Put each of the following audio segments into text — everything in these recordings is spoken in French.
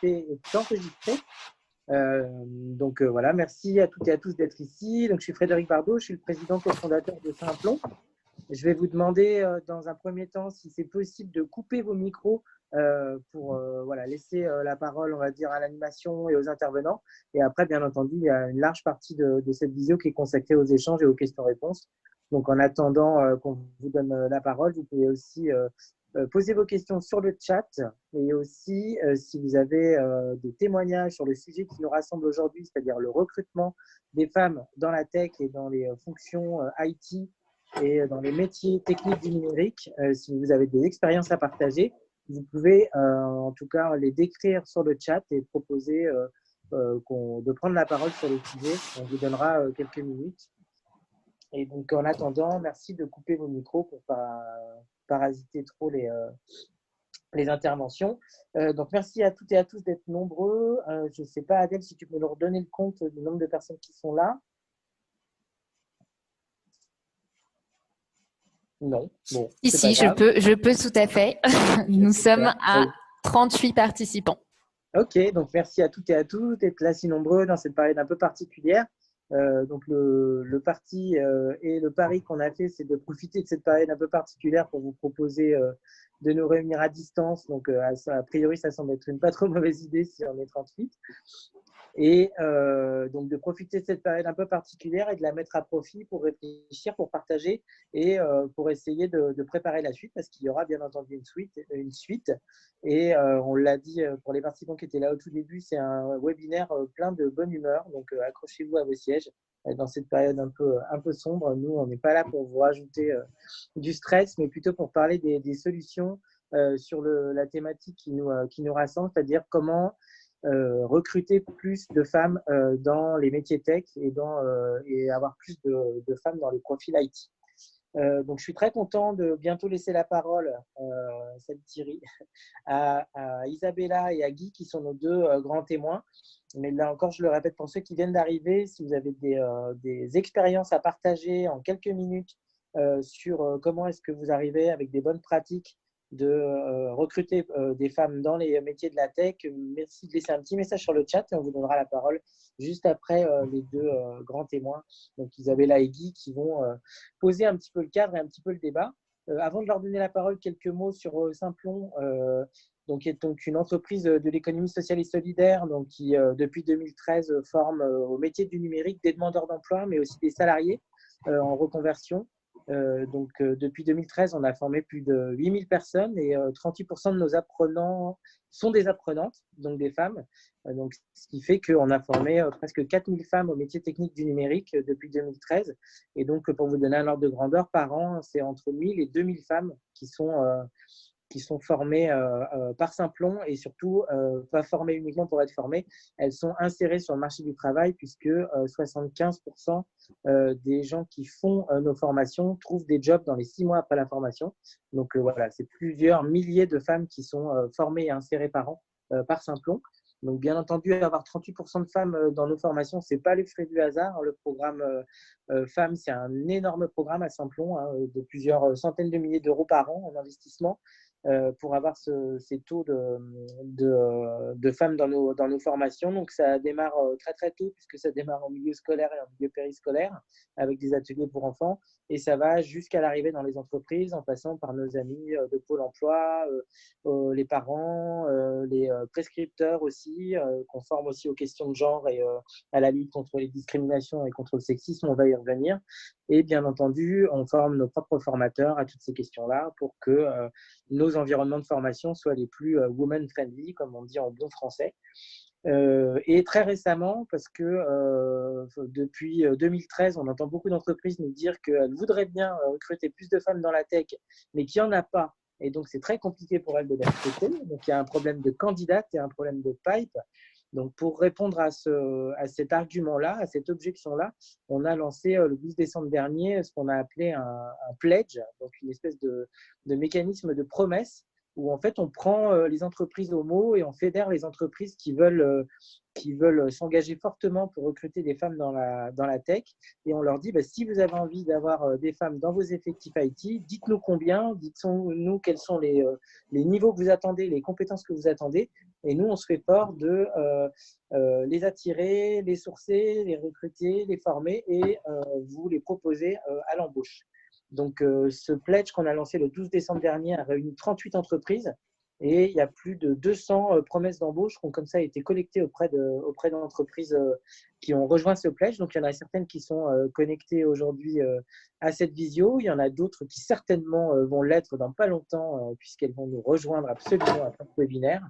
participer est enregistré. Voilà, merci à toutes et à tous d'être ici. Donc, je suis Frédéric Bardot, je suis le président cofondateur de Simplon. Je vais vous demander dans un premier temps si c'est possible de couper vos micros pour laisser la parole, on va dire, à l'animation et aux intervenants. Et après, bien entendu, il y a une large partie de cette vidéo qui est consacrée aux échanges et aux questions-réponses. Donc, en attendant qu'on vous donne la parole, vous pouvez aussi poser vos questions sur le chat et aussi, si vous avez des témoignages sur le sujet qui nous rassemble aujourd'hui, c'est-à-dire le recrutement des femmes dans la tech et dans les fonctions IT et dans les métiers techniques du numérique, si vous avez des expériences à partager, vous pouvez en tout cas les décrire sur le chat et proposer de prendre la parole sur le sujet. On vous donnera quelques minutes. Et donc, en attendant, merci de couper vos micros pour ne pas parasiter trop les interventions. Donc, merci à toutes et à tous d'être nombreux. Je ne sais pas, Adèle, si tu peux nous redonner le compte du nombre de personnes qui sont là. Non, bon, c'est pas grave. Je peux tout à fait. Nous sommes à 38 participants. Ok, donc merci à toutes et à tous d'être là si nombreux dans cette période un peu particulière. Donc le parti et le pari qu'on a fait, c'est de profiter de cette période un peu particulière pour vous proposer de nous réunir à distance. Donc a priori, ça semble être une pas trop mauvaise idée si on est 38. Et donc de profiter de cette période un peu particulière et de la mettre à profit pour réfléchir, pour partager et pour essayer de préparer la suite, parce qu'il y aura bien entendu une suite. Et on l'a dit pour les participants qui étaient là au tout début, c'est un webinaire plein de bonne humeur, donc accrochez-vous à vos sièges dans cette période un peu sombre. Nous, on n'est pas là pour vous rajouter du stress, mais plutôt pour parler des solutions sur la thématique qui nous rassemble, c'est-à-dire comment recruter plus de femmes dans les métiers tech et avoir plus de femmes dans les profils IT. Donc, je suis très content de bientôt laisser la parole, salut Thierry, à Isabella et à Guy, qui sont nos deux grands témoins. Mais là encore, je le répète pour ceux qui viennent d'arriver, si vous avez des expériences à partager en quelques minutes sur comment est-ce que vous arrivez avec des bonnes pratiques de recruter des femmes dans les métiers de la tech, merci de laisser un petit message sur le chat et on vous donnera la parole juste après les deux grands témoins, donc Isabella et Guy, qui vont poser un petit peu le cadre et un petit peu le débat. Avant de leur donner la parole, quelques mots sur Simplon, qui est donc une entreprise de l'économie sociale et solidaire, donc qui depuis 2013 forme au métier du numérique des demandeurs d'emploi, mais aussi des salariés en reconversion. Depuis 2013, on a formé plus de 8000 personnes et 38% de nos apprenants sont des apprenantes, donc des femmes. Ce qui fait qu'on a formé presque 4000 femmes au métier technique du numérique depuis 2013. Et donc, pour vous donner un ordre de grandeur, par an, c'est entre 1000 et 2000 femmes qui sont formées par Simplon et surtout pas formées uniquement pour être formées, elles sont insérées sur le marché du travail puisque 75% des gens qui font nos formations trouvent des jobs dans les 6 mois après la formation. Donc voilà, c'est plusieurs milliers de femmes qui sont formées et insérées par an par Simplon. Donc bien entendu, avoir 38% de femmes dans nos formations, ce n'est pas le fruit du hasard. Le programme Femmes, c'est un énorme programme à Simplon de plusieurs centaines de milliers d'euros par an en investissement. Pour avoir ces taux de femmes dans nos formations. Donc, ça démarre très, très tôt, puisque ça démarre en milieu scolaire et en milieu périscolaire, avec des ateliers pour enfants. Et ça va jusqu'à l'arrivée dans les entreprises, en passant par nos amis de Pôle emploi, les parents, les prescripteurs aussi, qu'on forme aussi aux questions de genre et à la lutte contre les discriminations et contre le sexisme. On va y revenir. Et bien entendu, on forme nos propres formateurs à toutes ces questions-là pour que nos environnements de formation soient les plus woman-friendly, comme on dit en bon français. Et très récemment, parce que depuis 2013, on entend beaucoup d'entreprises nous dire qu'elles voudraient bien recruter plus de femmes dans la tech, mais qu'il n'y en a pas. Et donc, c'est très compliqué pour elles de les recruter. Donc, il y a un problème de candidates et un problème de pipe. Donc, pour répondre à cet argument-là, à cette objection-là, on a lancé le 12 décembre dernier ce qu'on a appelé un pledge, donc une espèce de mécanisme de promesse où en fait on prend les entreprises au mot et on fédère les entreprises qui veulent s'engager fortement pour recruter des femmes dans la tech et on leur dit si vous avez envie d'avoir des femmes dans vos effectifs IT, dites-nous combien, dites-nous quels sont les niveaux que vous attendez, les compétences que vous attendez Et nous, on se fait fort de les attirer, les sourcer, les recruter, les former et vous les proposer à l'embauche. Donc, ce pledge qu'on a lancé le 12 décembre dernier a réuni 38 entreprises et il y a plus de 200 promesses d'embauche qui ont comme ça été collectées auprès d'entreprises qui ont rejoint ce pledge. Donc, il y en a certaines qui sont connectées aujourd'hui à cette visio. Il y en a d'autres qui certainement vont l'être dans pas longtemps puisqu'elles vont nous rejoindre absolument à chaque webinaire.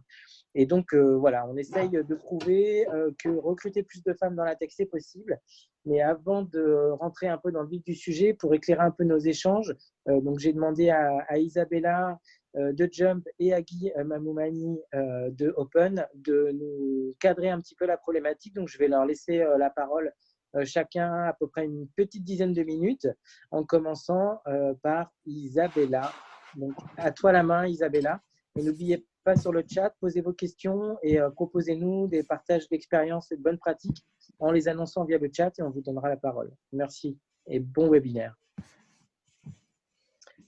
Et donc, voilà, on essaye de prouver que recruter plus de femmes dans la tech, c'est possible. Mais avant de rentrer un peu dans le vif du sujet, pour éclairer un peu nos échanges, donc j'ai demandé à Isabella de Jump et à Guy Mamoumani de Open de nous cadrer un petit peu la problématique. Donc, je vais leur laisser la parole chacun à peu près une petite dizaine de minutes, en commençant par Isabella. Donc, à toi la main, Isabella. Et n'oubliez pas sur le chat, posez vos questions et proposez-nous des partages d'expériences et de bonnes pratiques en les annonçant via le chat et on vous donnera la parole. Merci et bon webinaire.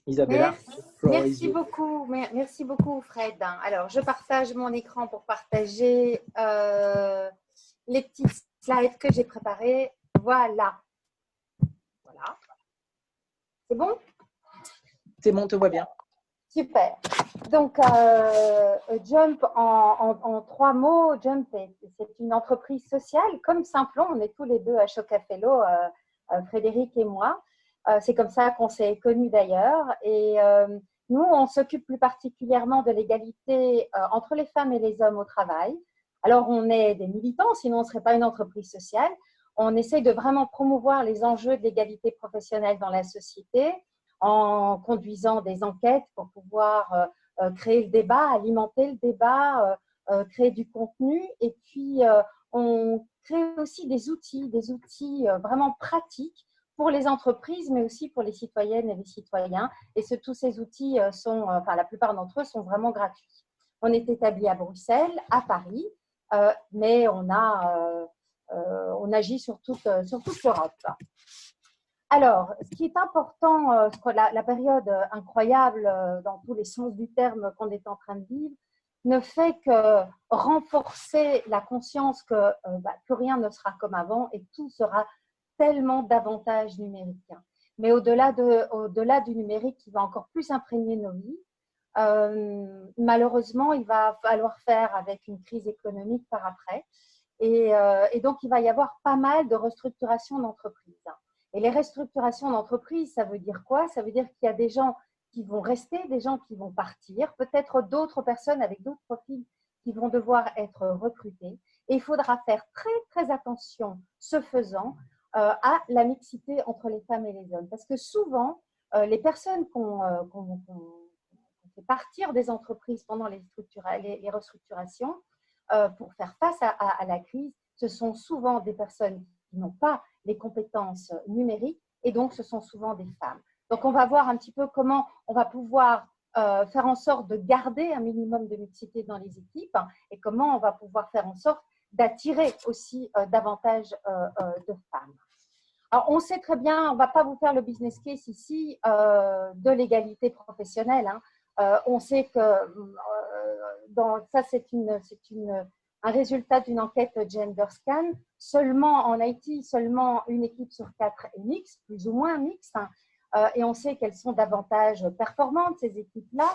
Isabella, merci beaucoup Fred. Alors, je partage mon écran pour partager les petits slides que j'ai préparés. Voilà. C'est bon? C'est bon, te vois bien. Super. Donc, Jump, en 3 mots, Jump, c'est une entreprise sociale. Comme Simplon, on est tous les deux à Chocafello, Frédéric et moi. C'est comme ça qu'on s'est connus d'ailleurs. Et nous, on s'occupe plus particulièrement de l'égalité entre les femmes et les hommes au travail. Alors, on est des militants, sinon on ne serait pas une entreprise sociale. On essaye de vraiment promouvoir les enjeux de l'égalité professionnelle dans la société en conduisant des enquêtes pour pouvoir créer le débat, alimenter le débat, créer du contenu. Et puis, on crée aussi des outils vraiment pratiques pour les entreprises, mais aussi pour les citoyennes et les citoyens. Et tous ces outils la plupart d'entre eux sont vraiment gratuits. On est établi à Bruxelles, à Paris, mais on agit sur toute l'Europe. Alors, ce qui est important, la période incroyable dans tous les sens du terme qu'on est en train de vivre, ne fait que renforcer la conscience que plus rien ne sera comme avant et tout sera tellement davantage numérique. Mais au-delà du numérique qui va encore plus imprégner nos vies, malheureusement, il va falloir faire avec une crise économique par après. Et donc, il va y avoir pas mal de restructurations d'entreprises. Et les restructurations d'entreprises, ça veut dire quoi? Ça veut dire qu'il y a des gens qui vont rester, des gens qui vont partir, peut-être d'autres personnes avec d'autres profils qui vont devoir être recrutés. Et il faudra faire très, très attention, ce faisant, à la mixité entre les femmes et les hommes. Parce que souvent, les personnes qu'on fait partir des entreprises pendant les restructurations pour faire face à la crise, ce sont souvent des personnes qui n'ont pas les compétences numériques et donc ce sont souvent des femmes. Donc on va voir un petit peu comment on va pouvoir faire en sorte de garder un minimum de mixité dans les équipes et comment on va pouvoir faire en sorte d'attirer aussi davantage de femmes. Alors on sait très bien, on ne va pas vous faire le business case ici de l'égalité professionnelle. On sait que ça c'est un résultat d'une enquête Gender Scan. Seulement en IT, seulement une équipe sur 4 est mixte, plus ou moins mixte. Et on sait qu'elles sont davantage performantes, ces équipes-là.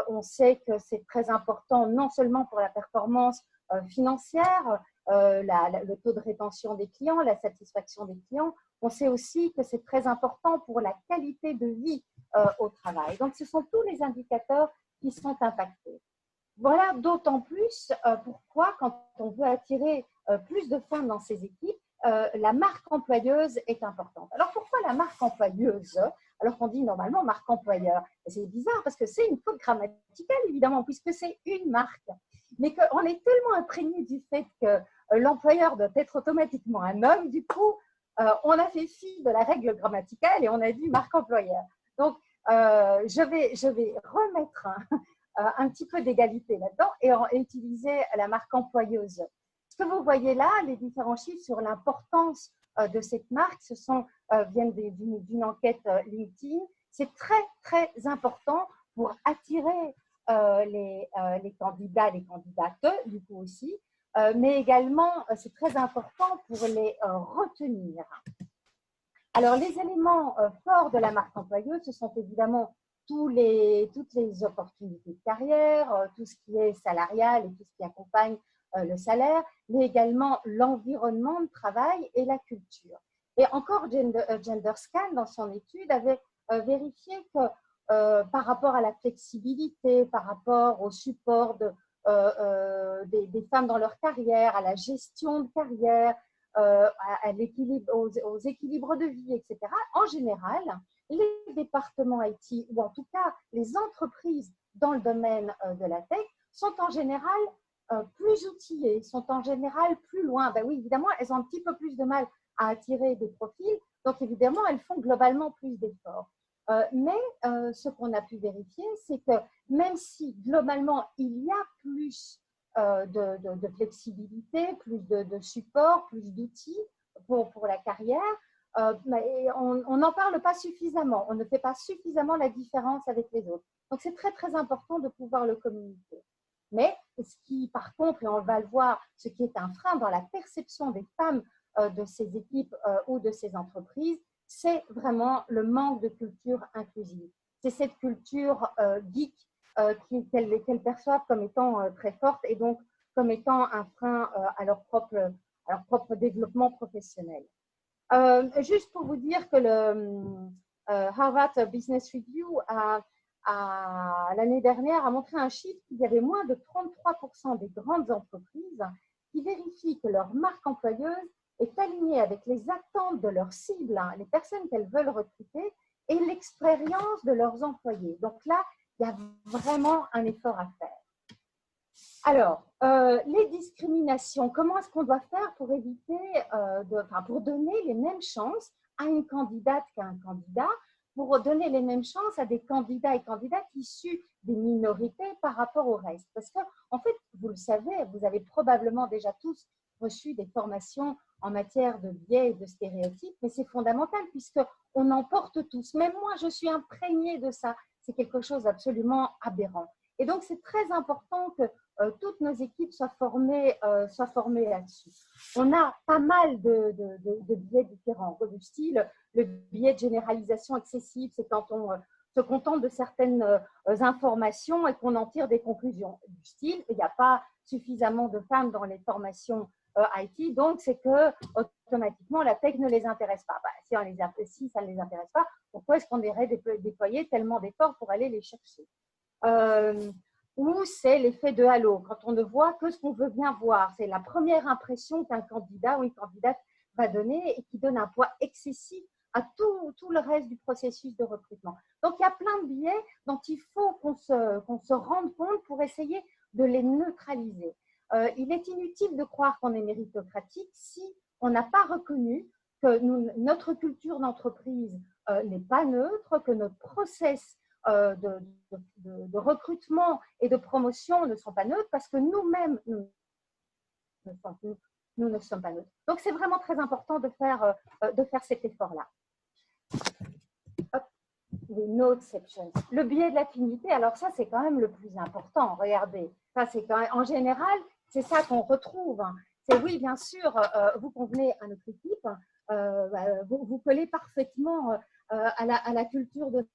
On sait que c'est très important, non seulement pour la performance financière, le taux de rétention des clients, la satisfaction des clients. On sait aussi que c'est très important pour la qualité de vie au travail. Donc, ce sont tous les indicateurs qui sont impactés. Voilà d'autant plus pourquoi, quand on veut attirer plus de femmes dans ces équipes, la marque employeuse est importante. Alors, pourquoi la marque employeuse alors qu'on dit normalement marque employeur? C'est bizarre parce que c'est une faute grammaticale, évidemment, puisque c'est une marque. Mais qu'on est tellement imprégné du fait que l'employeur doit être automatiquement un homme, du coup, on a fait fi de la règle grammaticale et on a dit marque employeur. Donc, je vais remettre un petit peu d'égalité là-dedans et utiliser la marque employeuse. Ce que vous voyez là, les différents chiffres sur l'importance de cette marque, viennent d'une enquête LinkedIn. C'est très, très important pour attirer les candidats, les candidates, du coup aussi, mais également, c'est très important pour les retenir. Alors, les éléments forts de la marque employeuse, ce sont évidemment toutes les opportunités de carrière, tout ce qui est salarial et tout ce qui accompagne le salaire, mais également l'environnement de travail et la culture. Et encore, GenderScan, dans son étude, avait vérifié que par rapport à la flexibilité, par rapport au support des femmes dans leur carrière, à la gestion de carrière, à l'équilibre, aux équilibres de vie, etc. En général, les départements IT, ou en tout cas les entreprises dans le domaine de la tech, sont en général plus outillées, sont en général plus loin. Ben oui, évidemment, elles ont un petit peu plus de mal à attirer des profils, donc évidemment, elles font globalement plus d'efforts. Mais ce qu'on a pu vérifier, c'est que même si globalement, il y a plus de flexibilité, plus de support, plus d'outils pour la carrière, mais on n'en parle pas suffisamment. On ne fait pas suffisamment la différence avec les autres. Donc, c'est très, très important de pouvoir le communiquer. Mais ce qui, par contre, et on va le voir, ce qui est un frein dans la perception des femmes de ces équipes ou de ces entreprises, c'est vraiment le manque de culture inclusive. C'est cette culture geek qu'elles perçoivent comme étant très forte et donc comme étant un frein à leur propre développement professionnel. Juste pour vous dire que le Harvard Business Review l'année dernière a montré un chiffre qu'il y avait moins de 33% des grandes entreprises qui vérifient que leur marque employeuse est alignée avec les attentes de leurs cibles, hein, les personnes qu'elles veulent recruter, et l'expérience de leurs employés. Donc là, il y a vraiment un effort à faire. Alors, les discriminations, comment est-ce qu'on doit faire pour éviter, pour donner les mêmes chances à une candidate qu'à un candidat, pour donner les mêmes chances à des candidats et candidates issus des minorités par rapport au reste? Parce que, en fait, vous le savez, vous avez probablement déjà tous reçu des formations en matière de biais et de stéréotypes, mais c'est fondamental puisqu'on en porte tous. Même moi, je suis imprégnée de ça. C'est quelque chose d'absolument aberrant. Et donc, c'est très important que toutes nos équipes soient formées là-dessus. On a pas mal de biais différents, du style le biais de généralisation excessive, c'est quand on se contente de certaines informations et qu'on en tire des conclusions. Du style, il n'y a pas suffisamment de femmes dans les formations IT, donc c'est que automatiquement la tech ne les intéresse pas. Bah, si ça ne les intéresse pas, pourquoi est-ce qu'on irait déployer tellement d'efforts pour aller les chercher? Ou c'est l'effet de halo, quand on ne voit que ce qu'on veut bien voir. C'est la première impression qu'un candidat ou une candidate va donner et qui donne un poids excessif à tout le reste du processus de recrutement. Donc, il y a plein de biais dont il faut qu'on se rende compte pour essayer de les neutraliser. Il est inutile de croire qu'on est méritocratique si on n'a pas reconnu que notre culture d'entreprise n'est pas neutre, que notre process de recrutement et de promotion ne sont pas neutres parce que nous-mêmes, nous ne sommes pas neutres. Donc, c'est vraiment très important de faire cet effort-là. Les noteceptions. Le biais de l'affinité, alors ça, c'est quand même le plus important. Regardez, ça, c'est quand même, en général, c'est ça qu'on retrouve. C'est oui, bien sûr, vous convenez à notre équipe, vous collez parfaitement à la culture de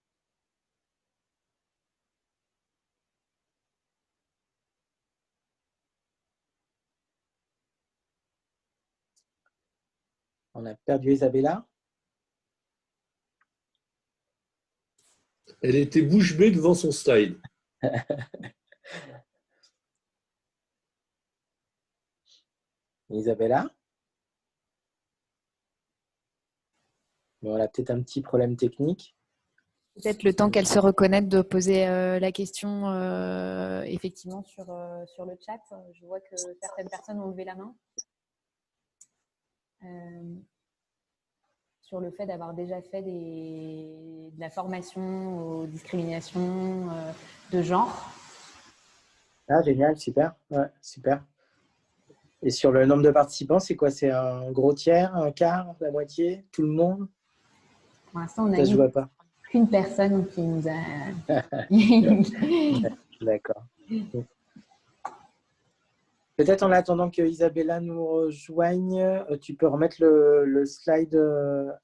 On a perdu Isabella. Elle était bouche bée devant son slide. Isabella. Bon, on a peut-être un petit problème technique. Peut-être le temps qu'elle se reconnecte de poser la question effectivement sur le chat. Je vois que certaines personnes ont levé la main. Sur le fait d'avoir déjà fait de la formation aux discriminations de genre. Ah, génial, super. Ouais, super. Et sur le nombre de participants, c'est quoi? C'est un gros tiers, un quart, la moitié, tout le monde? Pour l'instant, on Ça, je vois pas. qu'une personne qui nous a… D'accord. Peut-être en attendant que Isabella nous rejoigne, tu peux remettre le slide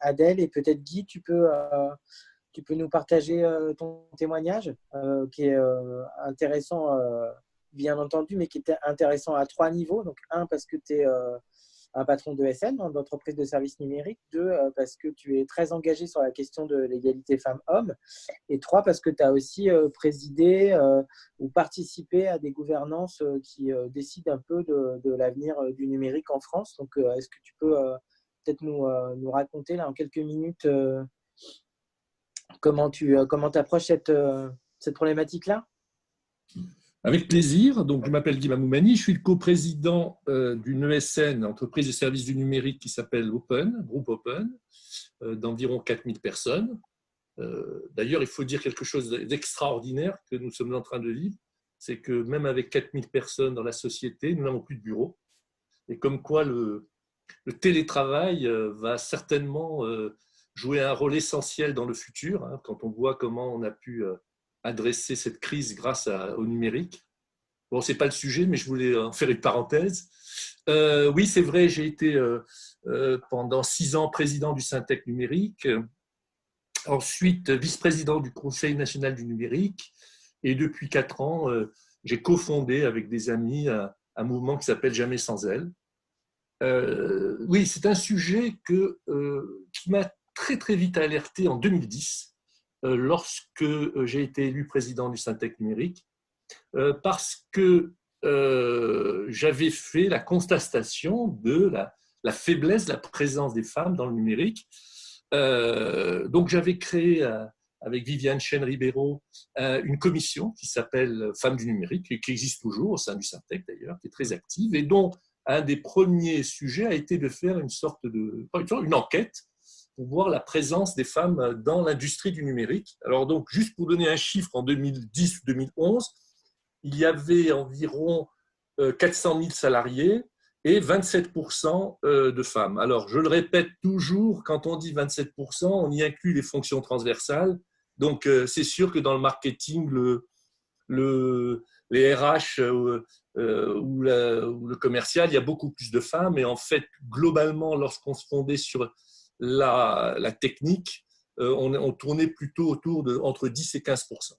Adèle, et peut-être Guy, tu peux nous partager ton témoignage qui est intéressant, bien entendu, mais qui est intéressant à 3 niveaux. Donc, 1, parce que tu es un patron de SN, d'entreprise de services numériques. 2, parce que tu es très engagé sur la question de l'égalité femmes-hommes. Et 3, parce que tu as aussi présidé ou participé à des gouvernances qui décident un peu de l'avenir du numérique en France. Donc, est-ce que tu peux peut-être nous raconter là, en quelques minutes comment tu approches cette problématique-là? Avec plaisir. Donc, je m'appelle Guy Mamoumani, je suis le coprésident d'une ESN, entreprise de services du numérique, qui s'appelle Open, groupe Open, d'environ 4000 personnes. D'ailleurs, il faut dire quelque chose d'extraordinaire que nous sommes en train de vivre, c'est que même avec 4000 personnes dans la société, nous n'avons plus de bureau. Et comme quoi le télétravail va certainement jouer un rôle essentiel dans le futur, hein, quand on voit comment on a pu adresser cette crise grâce au numérique. Bon, ce n'est pas le sujet, mais je voulais en faire une parenthèse. Oui, c'est vrai, j'ai été pendant 6 ans président du Syntec numérique, ensuite vice-président du Conseil national du numérique, et depuis 4 ans, j'ai cofondé avec des amis un mouvement qui s'appelle Jamais sans elle. Oui, c'est un sujet qui m'a très très vite alerté en 2010, lorsque j'ai été élu président du Syntec numérique, parce que j'avais fait la constatation de la faiblesse de la présence des femmes dans le numérique. Donc j'avais créé avec Viviane Chen-Ribeiro une commission qui s'appelle Femmes du numérique, et qui existe toujours au sein du Syntec d'ailleurs, qui est très active, et dont un des premiers sujets a été de faire une enquête pour voir la présence des femmes dans l'industrie du numérique. Alors donc, juste pour donner un chiffre, en 2010-2011, il y avait environ 400 000 salariés et 27% de femmes. Alors, je le répète toujours, quand on dit 27%, on y inclut les fonctions transversales. Donc, c'est sûr que dans le marketing, les RH ou le commercial, il y a beaucoup plus de femmes. Et en fait, globalement, lorsqu'on se fondait sur la technique, on tournait plutôt autour de entre 10 et 15%.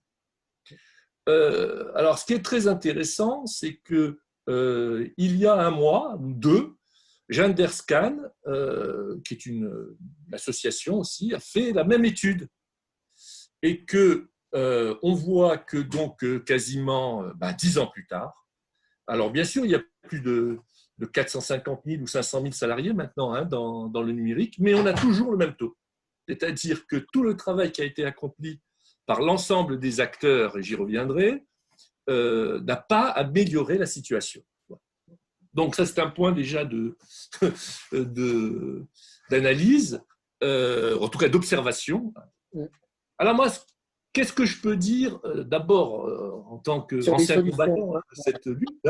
Alors, ce qui est très intéressant, c'est que il y a 1 mois ou 2, Jeanne Derscan, qui est une association aussi, a fait la même étude, et que on voit que donc quasiment 10 ans plus tard, alors bien sûr, il y a plus de 450 000 ou 500 000 salariés maintenant dans le numérique, mais on a toujours le même taux. C'est-à-dire que tout le travail qui a été accompli par l'ensemble des acteurs, et j'y reviendrai, n'a pas amélioré la situation. Donc ça, c'est un point déjà d'analyse, en tout cas d'observation. Alors moi, qu'est-ce que je peux dire d'abord en tant qu'ancien combattant de cette lutte,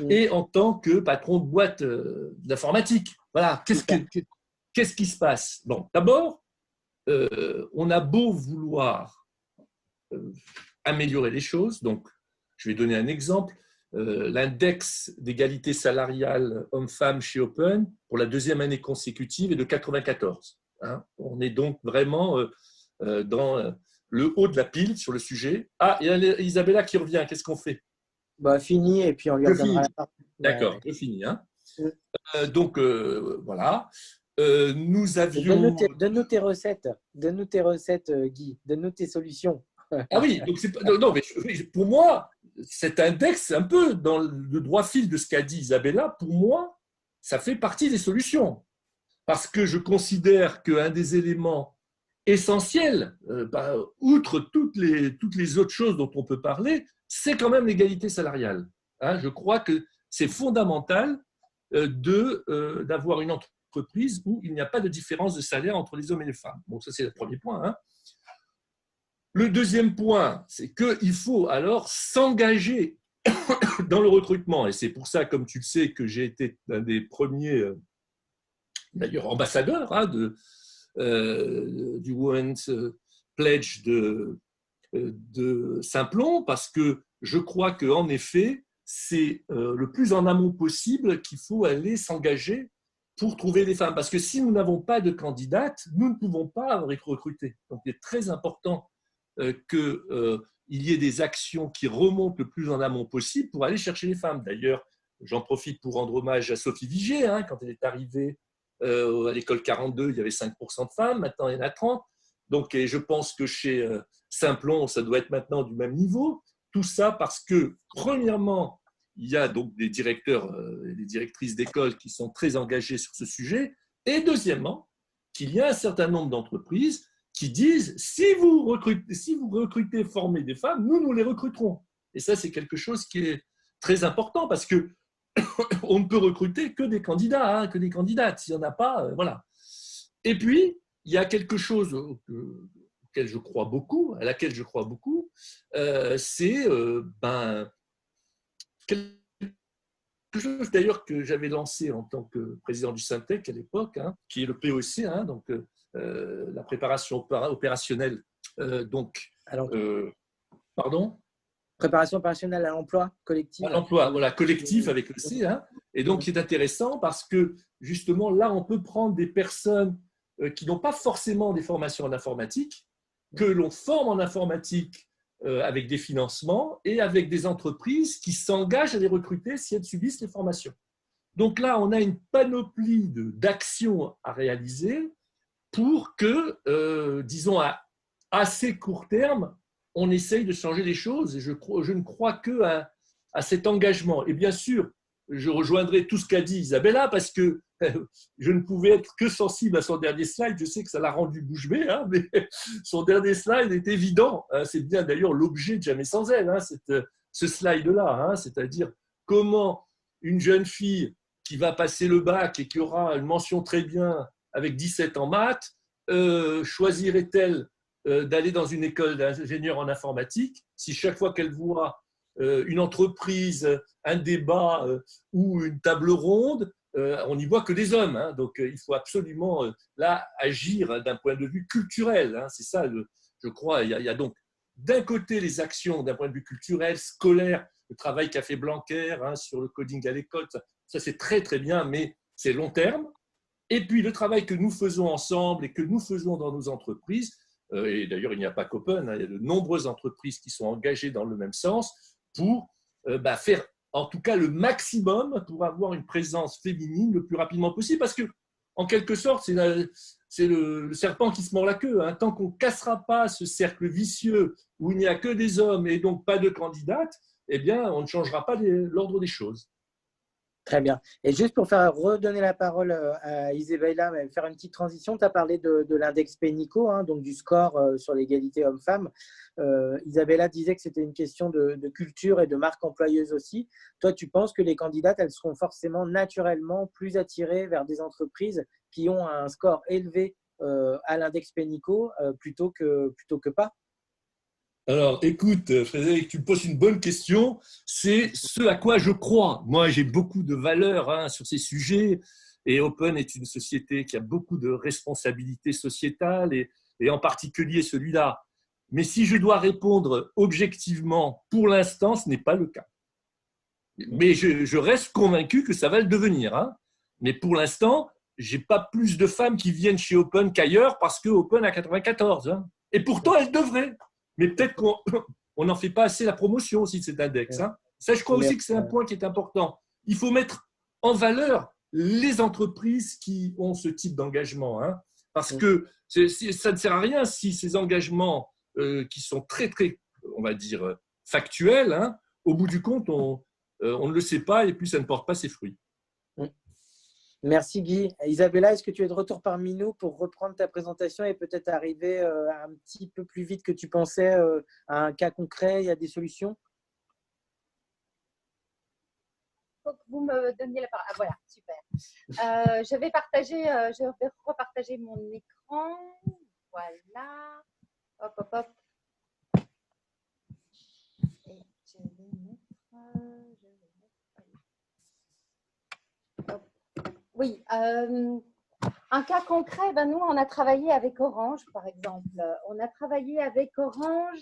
et en tant que patron de boîte d'informatique? Voilà, qu'est-ce qui se passe? Bon, d'abord, on a beau vouloir améliorer les choses. Donc, je vais donner un exemple. L'index d'égalité salariale homme-femme chez Open, pour la 2e année consécutive, est de 94. On est donc vraiment dans le haut de la pile sur le sujet. Ah, il y a Isabella qui revient. Qu'est-ce qu'on fait? Fini, et puis on lui redonnera la parole. D'accord, je finis. Donc, voilà. Nous avions… Donne-nous tes recettes. Donne-nous tes recettes, Guy. Donne-nous tes solutions. Ah oui, donc non, mais pour moi, cet index, un peu dans le droit fil de ce qu'a dit Isabella, pour moi, ça fait partie des solutions. Parce que je considère qu'un des éléments essentiels, outre toutes les autres choses dont on peut parler, c'est quand même l'égalité salariale. Je crois que c'est fondamental d'avoir une entreprise où il n'y a pas de différence de salaire entre les hommes et les femmes. Bon, ça, c'est le premier point. Le deuxième point, c'est qu'il faut alors s'engager dans le recrutement. Et c'est pour ça, comme tu le sais, que j'ai été un des premiers, d'ailleurs, ambassadeurs du Women's Pledge de Saint-Plon, parce que je crois qu'en effet, c'est le plus en amont possible qu'il faut aller s'engager pour trouver des femmes. Parce que si nous n'avons pas de candidates, nous ne pouvons pas recruter. Donc, il est très important qu'il y ait des actions qui remontent le plus en amont possible pour aller chercher les femmes. D'ailleurs, j'en profite pour rendre hommage à Sophie Vigier. Quand elle est arrivée à l'école 42, il y avait 5% de femmes. Maintenant, il y en a 30. Donc, et je pense que chez Simplon, ça doit être maintenant du même niveau. Tout ça parce que, premièrement, il y a donc des directeurs et des directrices d'école qui sont très engagés sur ce sujet. Et deuxièmement, qu'il y a un certain nombre d'entreprises qui disent si vous recrutez, formez des femmes, nous les recruterons. Et ça, c'est quelque chose qui est très important parce que on ne peut recruter que des candidats, que des candidates. S'il n'y en a pas, voilà. Et puis, il y a quelque chose à laquelle je crois beaucoup, c'est quelque chose d'ailleurs que j'avais lancé en tant que président du Syntec à l'époque, qui est le POC, donc la préparation opérationnelle. Pardon ? Préparation opérationnelle à l'emploi collectif. À l'emploi, voilà, collectif avec le C. Et donc, c'est intéressant parce que justement, là, on peut prendre des personnes qui n'ont pas forcément des formations en informatique, que l'on forme en informatique avec des financements et avec des entreprises qui s'engagent à les recruter si elles subissent les formations. Donc là, on a une panoplie d'actions à réaliser pour que, disons, à assez court terme, on essaye de changer les choses. Et je ne crois que à cet engagement. Et bien sûr, je rejoindrai tout ce qu'a dit Isabella parce que je ne pouvais être que sensible à son dernier slide. Je sais que ça l'a rendu bouche bée, mais son dernier slide est évident. C'est bien d'ailleurs l'objet de Jamais sans elle, ce slide-là, c'est-à-dire comment une jeune fille qui va passer le bac et qui aura une mention très bien avec 17 en maths, choisirait-elle d'aller dans une école d'ingénieur en informatique si chaque fois qu'elle voit une entreprise, un débat ou une table ronde, on n'y voit que des hommes. Donc, il faut absolument là agir d'un point de vue culturel. C'est ça, je crois. Il y a donc d'un côté les actions d'un point de vue culturel, scolaire, le travail qu'a fait Blanquer sur le coding à l'école. Ça, c'est très, très bien, mais c'est long terme. Et puis, le travail que nous faisons ensemble et que nous faisons dans nos entreprises, et d'ailleurs, il n'y a pas qu'Open, il y a de nombreuses entreprises qui sont engagées dans le même sens pour faire en tout cas le maximum pour avoir une présence féminine le plus rapidement possible. Parce que, en quelque sorte, c'est le serpent qui se mord la queue. Tant qu'on ne cassera pas ce cercle vicieux où il n'y a que des hommes et donc pas de candidates, eh bien, on ne changera pas l'ordre des choses. Très bien. Et juste pour redonner la parole à Isabella, faire une petite transition, tu as parlé de l'index Pénicaud, donc du score sur l'égalité homme-femme. Isabella disait que c'était une question de culture et de marque employeuse aussi. Toi, tu penses que les candidates, elles seront forcément naturellement plus attirées vers des entreprises qui ont un score élevé à l'index Pénicaud plutôt que pas? Alors, écoute, Frédéric, tu me poses une bonne question. C'est ce à quoi je crois. Moi, j'ai beaucoup de valeurs sur ces sujets. Et Open est une société qui a beaucoup de responsabilités sociétales et en particulier celui-là. Mais si je dois répondre objectivement, pour l'instant, ce n'est pas le cas. Mais je reste convaincu que ça va le devenir. Mais pour l'instant, je n'ai pas plus de femmes qui viennent chez Open qu'ailleurs parce que Open a 94. Et pourtant, elles devraient. Mais peut-être qu'on n'en fait pas assez la promotion aussi de cet index. Ça, je crois aussi que c'est un point qui est important. Il faut mettre en valeur les entreprises qui ont ce type d'engagement. Parce que ça ne sert à rien si ces engagements qui sont très, très, on va dire, factuels, au bout du compte, on ne le sait pas et puis ça ne porte pas ses fruits. Merci Guy. Isabella, est-ce que tu es de retour parmi nous pour reprendre ta présentation et peut-être arriver un petit peu plus vite que tu pensais à un cas concret, il y a des solutions? Faut que vous me donniez la parole. Voilà, super. Je vais repartager mon écran. Voilà. Hop, hop, hop. Et je vais mettre. Oui, un cas concret, nous, on a travaillé avec Orange, par exemple. On a travaillé avec Orange.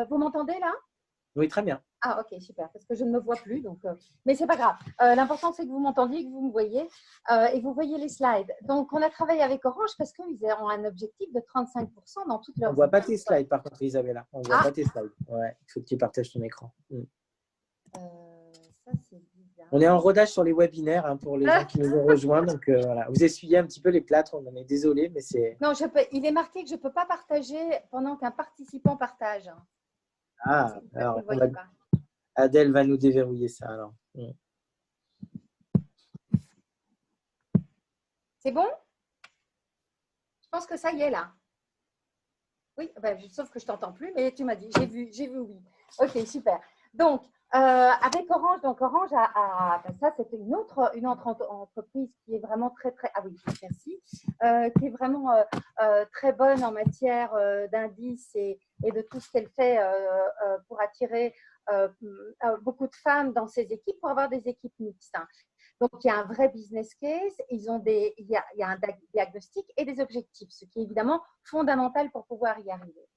Vous m'entendez là? Oui, très bien. Ah, ok, super, parce que je ne me vois plus. Donc, mais ce n'est pas grave. L'important, c'est que vous m'entendiez, que vous me voyez et que vous voyez les slides. Donc, on a travaillé avec Orange parce qu'ils ont un objectif de 35% dans toutes leurs On ne voit pas équipes. tes slides, par contre, Isabella. On ne voit pas tes slides. Ouais, il faut que tu partages ton écran. Ça, c'est bizarre. On est en rodage sur les webinaires hein, pour les gens qui nous ont rejoints. Donc, voilà. Vous essuyez un petit peu les plâtres. On en est désolé, mais c'est… Non, il est marqué que je ne peux pas partager pendant qu'un participant partage. Ah, Vous alors, ne voyez pas. Adèle va nous déverrouiller ça. Alors. C'est bon? Je pense que ça y est là. Oui, sauf que je ne t'entends plus, mais tu m'as dit, j'ai vu oui. Ok, super. Donc, avec Orange, ça c'était une autre entreprise qui est vraiment très, ah oui, merci, qui est vraiment très bonne en matière d'indices et de tout ce qu'elle fait pour attirer beaucoup de femmes dans ses équipes, pour avoir des équipes mixtes. Hein. Donc, il y a un vrai business case, il y a un diagnostic et des objectifs, ce qui est évidemment fondamental pour pouvoir y arriver.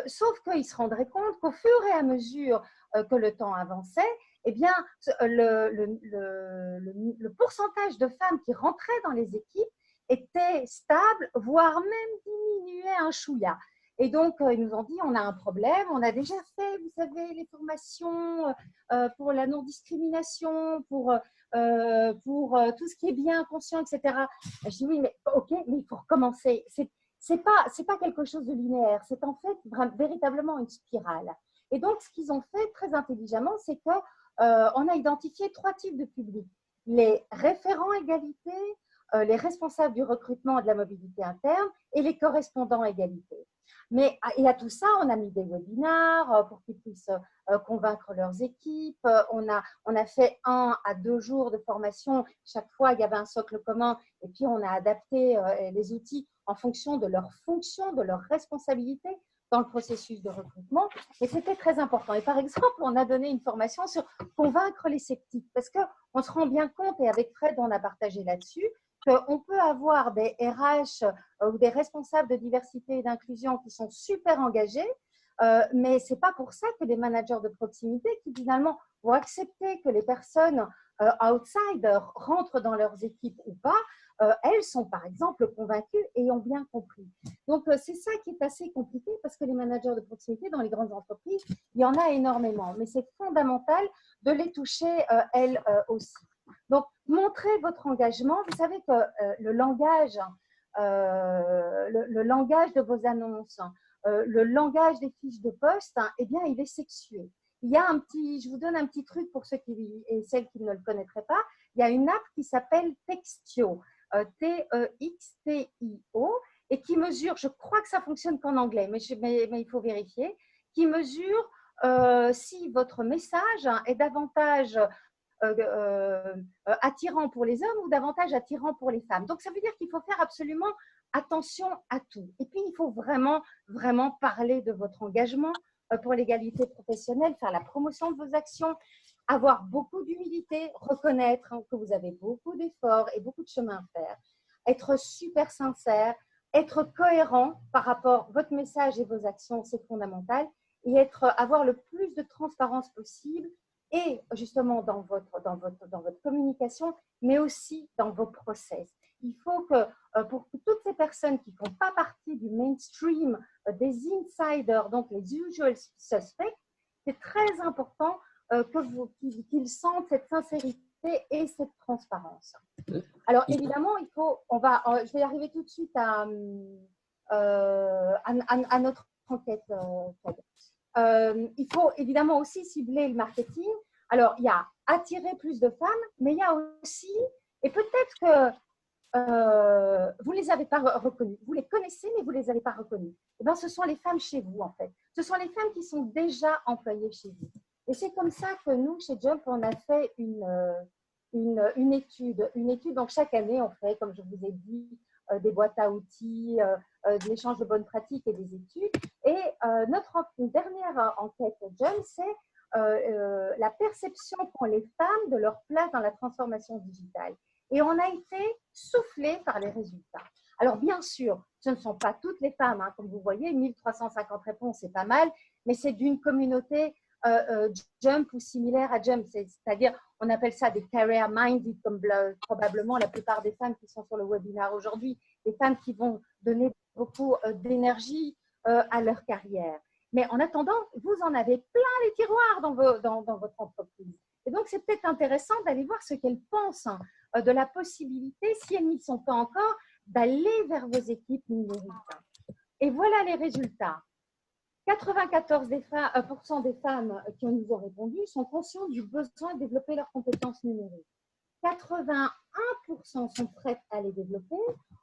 Sauf qu'ils se rendraient compte qu'au fur et à mesure que le temps avançait, eh bien, le pourcentage de femmes qui rentraient dans les équipes était stable, voire même diminuait un chouïa. Et donc, ils nous ont dit, on a un problème, on a déjà fait, vous savez, les formations pour la non-discrimination, pour tout ce qui est bien, conscient, etc. Je dis, oui, mais ok, mais il faut recommencer. C'est pas quelque chose de linéaire, c'est en fait véritablement une spirale. Et donc, ce qu'ils ont fait très intelligemment, c'est qu'on a identifié 3 types de publics. Les référents égalité, les responsables du recrutement et de la mobilité interne et les correspondants égalité. Mais et à tout ça, on a mis des webinars pour qu'ils puissent convaincre leurs équipes. On a fait 1 à 2 jours de formation. Chaque fois, il y avait un socle commun et puis on a adapté les outils en fonction de leur fonction, de leur responsabilité dans le processus de recrutement. Et c'était très important. Et par exemple, on a donné une formation sur convaincre les sceptiques parce qu'on se rend bien compte, et avec Fred, on a partagé là-dessus, qu'on peut avoir des RH ou des responsables de diversité et d'inclusion qui sont super engagés, mais ce n'est pas pour ça que des managers de proximité qui finalement vont accepter que les personnes outsiders rentrent dans leurs équipes ou pas, elles sont par exemple convaincues et ont bien compris. Donc, c'est ça qui est assez compliqué parce que les managers de proximité dans les grandes entreprises, il y en a énormément, mais c'est fondamental de les toucher elles aussi. Donc, montrez votre engagement. Vous savez que le langage de vos annonces, le langage des fiches de poste, hein, eh bien, il est sexué. Il y a je vous donne un petit truc pour ceux et celles qui ne le connaîtraient pas. Il y a une app qui s'appelle Textio, Textio, et qui mesure, je crois que ça fonctionne qu'en anglais, mais il faut vérifier, qui mesure si votre message est davantage attirant pour les hommes ou davantage attirant pour les femmes. Donc, ça veut dire qu'il faut faire absolument attention à tout. Et puis, il faut vraiment, vraiment parler de votre engagement pour l'égalité professionnelle, faire la promotion de vos actions, avoir beaucoup d'humilité, reconnaître que vous avez beaucoup d'efforts et beaucoup de chemin à faire, être super sincère, être cohérent par rapport à votre message et vos actions, c'est fondamental, et avoir le plus de transparence possible et justement dans votre communication, mais aussi dans vos process. Il faut que pour toutes ces personnes qui ne font pas partie du mainstream des insiders, donc les usual suspects, c'est très important qu'ils sentent cette sincérité et cette transparence. Alors évidemment, je vais arriver tout de suite à notre enquête. Il faut évidemment aussi cibler le marketing. Alors, il y a attirer plus de femmes, mais il y a aussi, et peut-être que vous ne les avez pas reconnues, vous les connaissez, mais vous ne les avez pas reconnues. Eh bien, ce sont les femmes chez vous, en fait. Ce sont les femmes qui sont déjà employées chez vous. Et c'est comme ça que nous, chez Jump, on a fait une étude. Donc, chaque année, on fait, comme je vous ai dit, des boîtes à outils, de l'échange de bonnes pratiques et des études. Et notre dernière enquête Jump, c'est la perception qu'ont les femmes de leur place dans la transformation digitale. Et on a été soufflés par les résultats. Alors, bien sûr, ce ne sont pas toutes les femmes, hein, comme vous voyez, 1350 réponses, c'est pas mal, mais c'est d'une communauté Jump ou similaires à Jump, c'est-à-dire on appelle ça des career minded, comme probablement la plupart des femmes qui sont sur le webinaire aujourd'hui, des femmes qui vont donner beaucoup d'énergie à leur carrière. Mais en attendant, vous en avez plein les tiroirs dans votre entreprise. Et donc, c'est peut-être intéressant d'aller voir ce qu'elles pensent de la possibilité, si elles n'y sont pas encore, d'aller vers vos équipes numériques. Et voilà les résultats. 94% des femmes qui nous ont répondu sont conscientes du besoin de développer leurs compétences numériques. 81% sont prêtes à les développer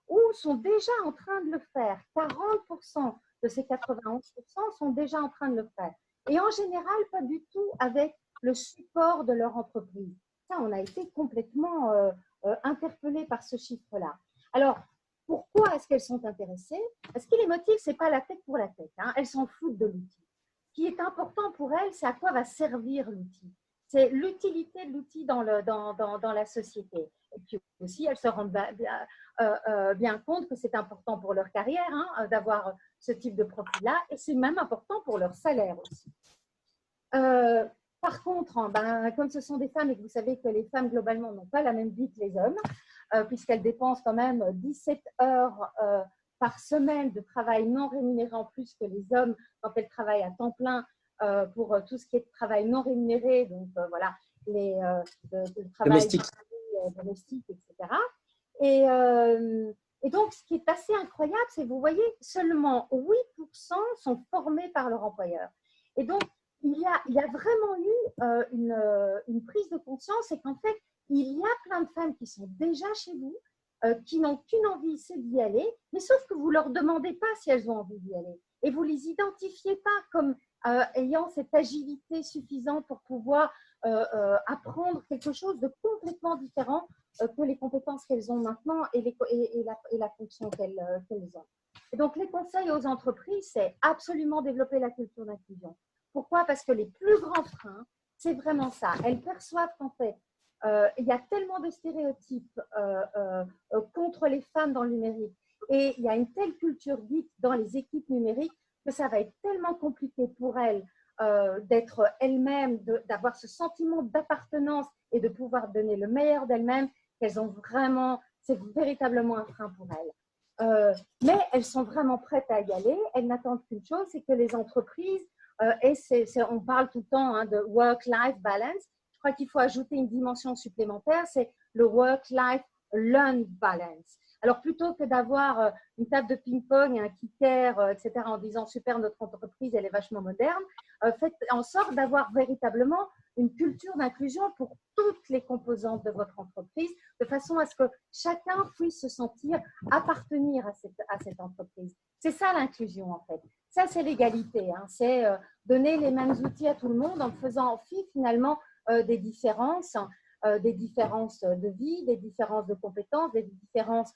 ou sont déjà en train de le faire. 40% de ces 91% sont déjà en train de le faire. Et en général, pas du tout avec le support de leur entreprise. Ça, on a été complètement interpellés par ce chiffre-là. Alors, pourquoi est-ce qu'elles sont intéressées? Parce que les motifs, ce n'est pas la tête pour la tête. Hein. Elles s'en foutent de l'outil. Ce qui est important pour elles, c'est à quoi va servir l'outil. C'est l'utilité de l'outil dans la société. Et puis aussi, elles se rendent bien compte que c'est important pour leur carrière hein, d'avoir ce type de profil-là. Et c'est même important pour leur salaire aussi. Par contre, comme ce sont des femmes et que vous savez que les femmes globalement n'ont pas la même vie que les hommes, puisqu'elles dépensent quand même 17 heures par semaine de travail non rémunéré en plus que les hommes quand elles travaillent à temps plein pour tout ce qui est travail non rémunéré, donc voilà, le travail domestique, etc. Et donc, ce qui est assez incroyable, c'est que vous voyez, seulement 8% sont formés par leur employeur. Et donc, il y a vraiment eu une prise de conscience et qu'en fait, il y a plein de femmes qui sont déjà chez vous, qui n'ont qu'une envie, c'est d'y aller, mais sauf que vous ne leur demandez pas si elles ont envie d'y aller. Et vous ne les identifiez pas comme ayant cette agilité suffisante pour pouvoir apprendre quelque chose de complètement différent que les compétences qu'elles ont maintenant et la fonction qu'elles ont. Et donc, les conseils aux entreprises, c'est absolument développer la culture d'inclusion. Pourquoi? Parce que les plus grands freins, c'est vraiment ça. Elles perçoivent qu'en fait, il y a tellement de stéréotypes contre les femmes dans le numérique et il y a une telle culture geek dans les équipes numériques que ça va être tellement compliqué pour elles d'être elles-mêmes, d'avoir ce sentiment d'appartenance et de pouvoir donner le meilleur d'elles-mêmes qu'elles ont vraiment, c'est véritablement un frein pour elles. Mais elles sont vraiment prêtes à y aller. Elles n'attendent qu'une chose, c'est que les entreprises, on parle tout le temps hein, de work-life balance. Je crois qu'il faut ajouter une dimension supplémentaire, c'est le work-life learn balance. Alors, plutôt que d'avoir une table de ping-pong, un kicker, etc., en disant « super, notre entreprise, elle est vachement moderne », faites en sorte d'avoir véritablement une culture d'inclusion pour toutes les composantes de votre entreprise, de façon à ce que chacun puisse se sentir appartenir à cette entreprise. C'est ça l'inclusion, en fait. Ça, c'est l'égalité. Hein. C'est donner les mêmes outils à tout le monde en faisant fi, finalement, des différences de vie, des différences de compétences, des différences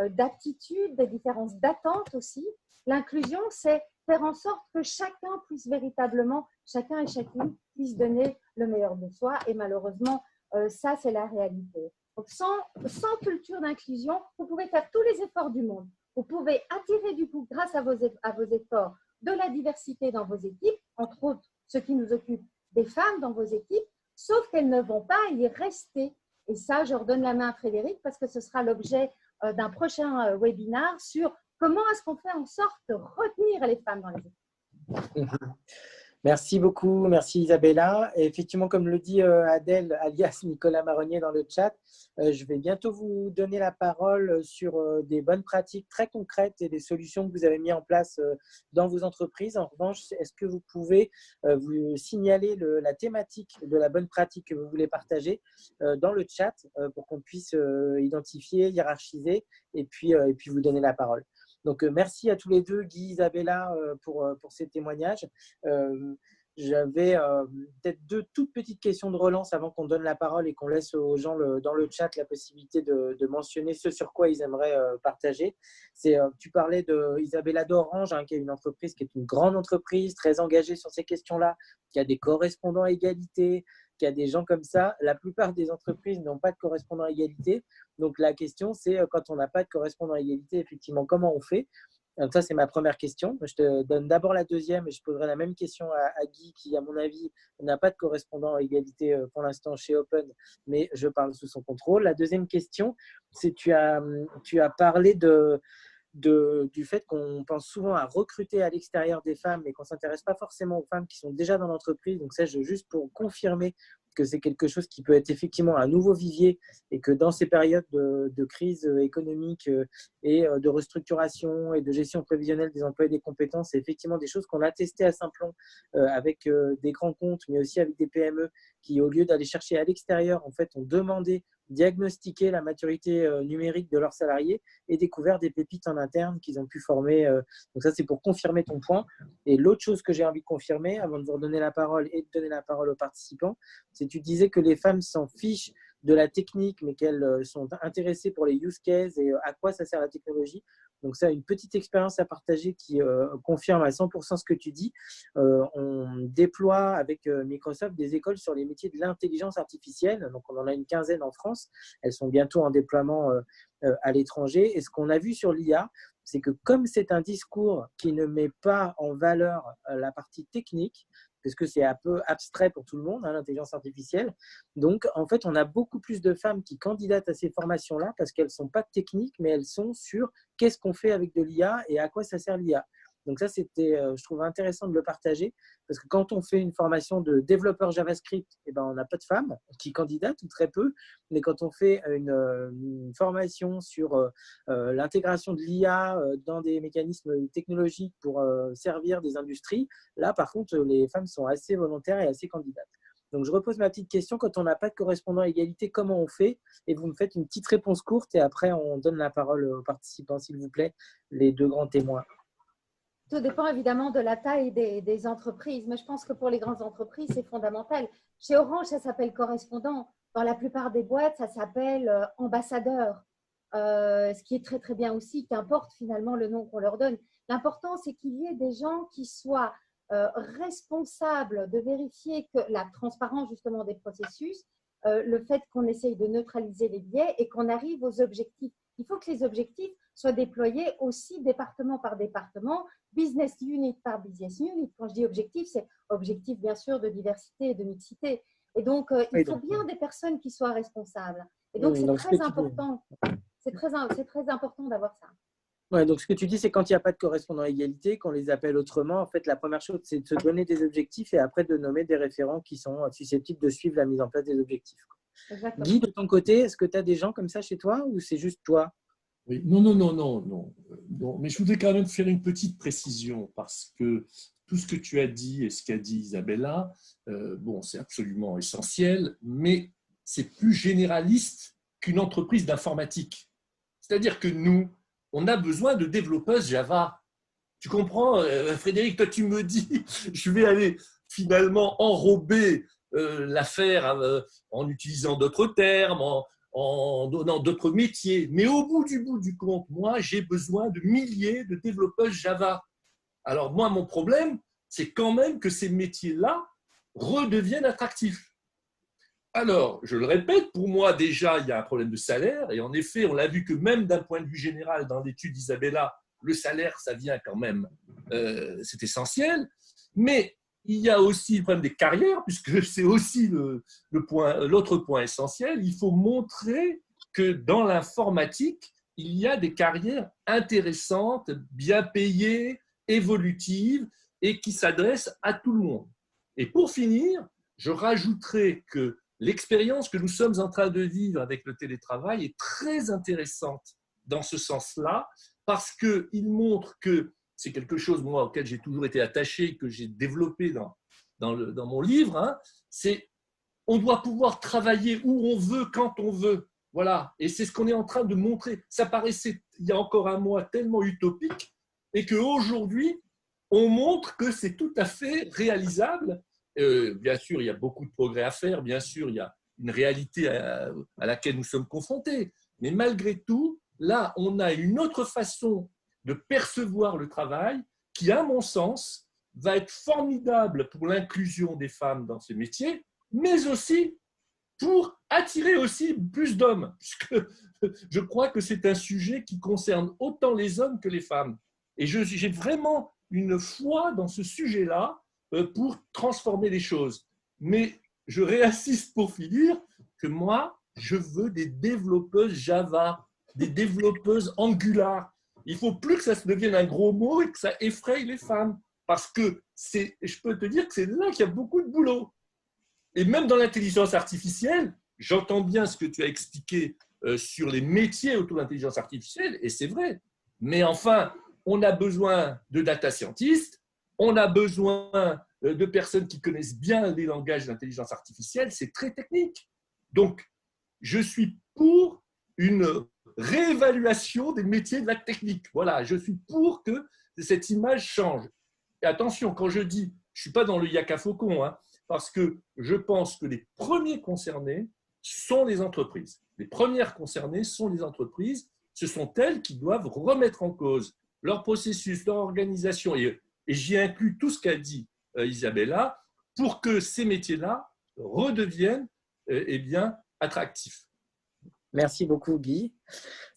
d'aptitudes, des différences d'attentes aussi. L'inclusion, c'est faire en sorte que chacun puisse véritablement, chacun et chacune puisse donner le meilleur de soi. Et malheureusement, ça, c'est la réalité. Donc, sans culture d'inclusion, vous pouvez faire tous les efforts du monde. Vous pouvez attirer du coup, grâce à vos efforts, de la diversité dans vos équipes, entre autres, ce qui nous occupe, des femmes dans vos équipes, sauf qu'elles ne vont pas y rester. Et ça, je redonne la main à Frédéric parce que ce sera l'objet d'un prochain webinaire sur comment est-ce qu'on fait en sorte de retenir les femmes dans les équipes. Merci beaucoup, merci Isabella. Et effectivement, comme le dit Adèle, alias Nicolas Marronnier dans le chat, je vais bientôt vous donner la parole sur des bonnes pratiques très concrètes et des solutions que vous avez mises en place dans vos entreprises. En revanche, est-ce que vous pouvez vous signaler la thématique de la bonne pratique que vous voulez partager dans le chat pour qu'on puisse identifier, hiérarchiser et puis vous donner la parole. Donc, merci à tous les deux, Guy, Isabella, pour ces témoignages. J'avais peut-être deux toutes petites questions de relance avant qu'on donne la parole et qu'on laisse aux gens dans le chat la possibilité de mentionner ce sur quoi ils aimeraient partager. Tu parlais d'Isabella d'Orange, hein, qui est une entreprise qui est une grande entreprise, très engagée sur ces questions-là, qui a des correspondants à égalité, qui a des gens comme ça. La plupart des entreprises n'ont pas de correspondant à égalité. Donc, la question, c'est quand on n'a pas de correspondant à égalité, effectivement, comment on fait? Donc ça, c'est ma première question. Je te donne d'abord la deuxième et je poserai la même question à Guy qui, à mon avis, n'a pas de correspondant à égalité pour l'instant chez Open, mais je parle sous son contrôle. La deuxième question, c'est tu as parlé du fait qu'on pense souvent à recruter à l'extérieur des femmes, mais qu'on ne s'intéresse pas forcément aux femmes qui sont déjà dans l'entreprise. Donc ça, juste pour confirmer que c'est quelque chose qui peut être effectivement un nouveau vivier et que dans ces périodes de crise économique et de restructuration et de gestion prévisionnelle des emplois et des compétences, c'est effectivement des choses qu'on a testées à Simplon avec des grands comptes, mais aussi avec des PME qui, au lieu d'aller chercher à l'extérieur, en fait, ont demandé diagnostiquer la maturité numérique de leurs salariés et découvert des pépites en interne qu'ils ont pu former. Donc ça, c'est pour confirmer ton point. Et l'autre chose que j'ai envie de confirmer, avant de vous redonner la parole et de donner la parole aux participants, c'est que tu disais que les femmes s'en fichent de la technique, mais qu'elles sont intéressées pour les use cases et à quoi ça sert la technologie. Donc ça, une petite expérience à partager qui confirme à 100% ce que tu dis. On déploie avec Microsoft des écoles sur les métiers de l'intelligence artificielle. Donc on en a une quinzaine en France. Elles sont bientôt en déploiement à l'étranger. Et ce qu'on a vu sur l'IA, c'est que comme c'est un discours qui ne met pas en valeur la partie technique, parce que c'est un peu abstrait pour tout le monde, hein, l'intelligence artificielle. Donc, en fait, on a beaucoup plus de femmes qui candidatent à ces formations-là parce qu'elles ne sont pas techniques, mais elles sont sur qu'est-ce qu'on fait avec de l'IA et à quoi ça sert l'IA. Donc ça, c'était, je trouve intéressant de le partager parce que quand on fait une formation de développeur JavaScript, eh ben, on n'a pas de femmes qui candidatent ou très peu. Mais quand on fait une formation sur l'intégration de l'IA dans des mécanismes technologiques pour servir des industries, là, par contre, les femmes sont assez volontaires et assez candidates. Donc, je repose ma petite question. Quand on n'a pas de correspondant à égalité, comment on fait? Et vous me faites une petite réponse courte et après, on donne la parole aux participants, s'il vous plaît, les deux grands témoins. Tout dépend évidemment de la taille des entreprises, mais je pense que pour les grandes entreprises, c'est fondamental. Chez Orange, ça s'appelle correspondant. Dans la plupart des boîtes, ça s'appelle ambassadeur, ce qui est très très bien aussi, qu'importe finalement le nom qu'on leur donne. L'important, c'est qu'il y ait des gens qui soient responsables de vérifier que la transparence justement des processus, le fait qu'on essaye de neutraliser les biais et qu'on arrive aux objectifs. Il faut que les objectifs soient déployés aussi département par département, business unit par business unit. Quand je dis objectif, c'est objectif bien sûr de diversité et de mixité. Et donc, il faut bien des personnes qui soient responsables. Et donc, c'est très important. C'est très important d'avoir ça. Ouais, donc, ce que tu dis, c'est quand il n'y a pas de correspondant à égalité, qu'on les appelle autrement, en fait, la première chose, c'est de se donner des objectifs et après de nommer des référents qui sont susceptibles de suivre la mise en place des objectifs. Exactement. Guy, de ton côté, est-ce que tu as des gens comme ça chez toi ou c'est juste toi? Oui, non. Mais je voudrais quand même faire une petite précision parce que tout ce que tu as dit et ce qu'a dit Isabella, c'est absolument essentiel, mais c'est plus généraliste qu'une entreprise d'informatique. C'est-à-dire que nous, on a besoin de développeuses Java. Tu comprends, Frédéric, toi tu me dis, je vais aller finalement enrober l'affaire en utilisant d'autres termes, en donnant d'autres métiers. Mais au bout du compte, moi, j'ai besoin de milliers de développeurs Java. Alors moi, mon problème, c'est quand même que ces métiers-là redeviennent attractifs. Alors, je le répète, pour moi, déjà, il y a un problème de salaire. Et en effet, on l'a vu que même d'un point de vue général, dans l'étude d'Isabella, le salaire, ça vient quand même, c'est essentiel. Mais il y a aussi le problème des carrières, puisque c'est aussi l'autre point essentiel. Il faut montrer que dans l'informatique, il y a des carrières intéressantes, bien payées, évolutives et qui s'adressent à tout le monde. Et pour finir, je rajouterai que l'expérience que nous sommes en train de vivre avec le télétravail est très intéressante dans ce sens-là, parce qu'il montre que c'est quelque chose moi, auquel j'ai toujours été attaché, que j'ai développé dans mon livre, hein, c'est on doit pouvoir travailler où on veut, quand on veut. Voilà. Et c'est ce qu'on est en train de montrer. Ça paraissait, il y a encore un mois, tellement utopique, et qu'aujourd'hui, on montre que c'est tout à fait réalisable. Bien sûr, il y a beaucoup de progrès à faire. Bien sûr, il y a une réalité à laquelle nous sommes confrontés. Mais malgré tout, là, on a une autre façon de percevoir le travail qui, à mon sens, va être formidable pour l'inclusion des femmes dans ces métiers, mais aussi pour attirer aussi plus d'hommes, puisque je crois que c'est un sujet qui concerne autant les hommes que les femmes. Et j'ai vraiment une foi dans ce sujet-là pour transformer les choses. Mais je réinsiste pour finir que moi, je veux des développeuses Java, des développeuses Angular. Il ne faut plus que ça se devienne un gros mot et que ça effraie les femmes. Parce que je peux te dire que c'est là qu'il y a beaucoup de boulot. Et même dans l'intelligence artificielle, j'entends bien ce que tu as expliqué sur les métiers autour de l'intelligence artificielle, et c'est vrai. Mais enfin, on a besoin de data scientists, on a besoin de personnes qui connaissent bien les langages d'intelligence artificielle, c'est très technique. Donc, je suis pour une réévaluation des métiers de la technique. Voilà, je suis pour que cette image change. Et attention, quand je dis, je ne suis pas dans le yaka faucon, hein, parce que je pense que les premiers concernés sont les entreprises. Les premières concernées sont les entreprises. Ce sont elles qui doivent remettre en cause leur processus, leur organisation. Et j'y inclus tout ce qu'a dit Isabella, pour que ces métiers-là redeviennent bien, attractifs. Merci beaucoup, Guy.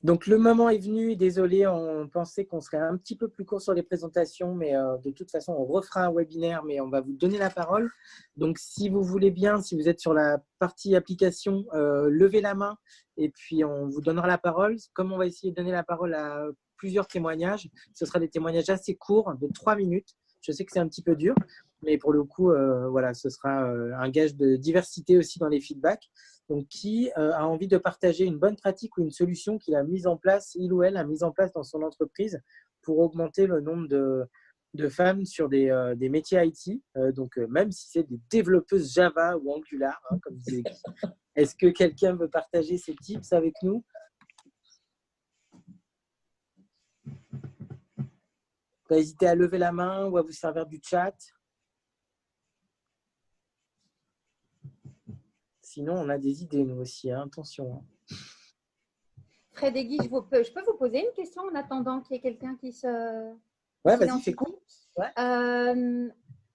Donc, le moment est venu. Désolé, on pensait qu'on serait un petit peu plus court sur les présentations, mais de toute façon, on refera un webinaire, mais on va vous donner la parole. Donc, si vous voulez bien, si vous êtes sur la partie application, levez la main et puis on vous donnera la parole. Comme on va essayer de donner la parole à plusieurs témoignages, ce sera des témoignages assez courts, de 3 minutes. Je sais que c'est un petit peu dur, mais pour le coup, voilà, ce sera un gage de diversité aussi dans les feedbacks. Donc, qui a envie de partager une bonne pratique ou une solution qu'il a mise en place, il ou elle a mise en place dans son entreprise pour augmenter le nombre de femmes sur des métiers IT. Donc, même si c'est des développeuses Java ou Angular, hein, comme disait Guy. Est-ce que quelqu'un veut partager ses tips avec nous? Pas hésiter à lever la main ou à vous servir du chat. Sinon, on a des idées, nous aussi. Hein. Attention. Fred et Guy, je peux vous poser une question en attendant qu'il y ait quelqu'un qui se… Ouais, vas-y, fais court. Ouais.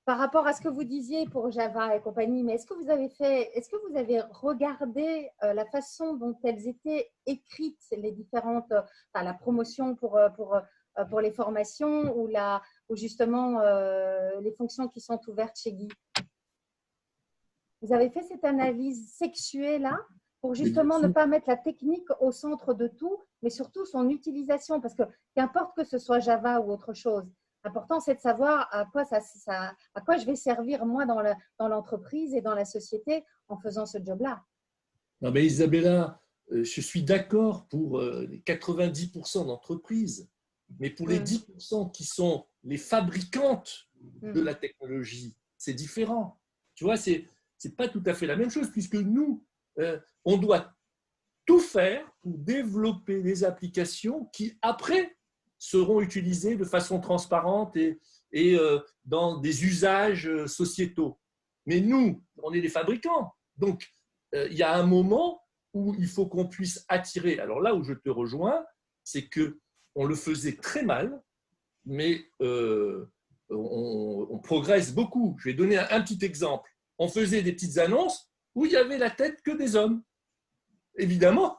Par rapport à ce que vous disiez pour Java et compagnie, mais est-ce que vous avez regardé la façon dont elles étaient écrites, les différentes, la promotion pour les formations ou justement les fonctions qui sont ouvertes chez Guy? Vous avez fait cette analyse sexuée-là pour justement ne pas mettre la technique au centre de tout, mais surtout son utilisation, parce que qu'importe que ce soit Java ou autre chose, l'important c'est de savoir à quoi je vais servir moi dans l'entreprise et dans la société en faisant ce job-là. Non mais Isabella, je suis d'accord pour les 90% d'entreprises, mais pour les 10% qui sont les fabricantes de la technologie, c'est différent. Tu vois, c'est pas tout à fait la même chose, puisque nous, on doit tout faire pour développer des applications qui, après, seront utilisées de façon transparente et dans des usages sociétaux. Mais nous, on est des fabricants. Donc, il y a un moment où il faut qu'on puisse attirer. Alors là où je te rejoins, c'est qu'on le faisait très mal, mais on progresse beaucoup. Je vais donner un petit exemple. On faisait des petites annonces où il y avait la tête que des hommes. Évidemment,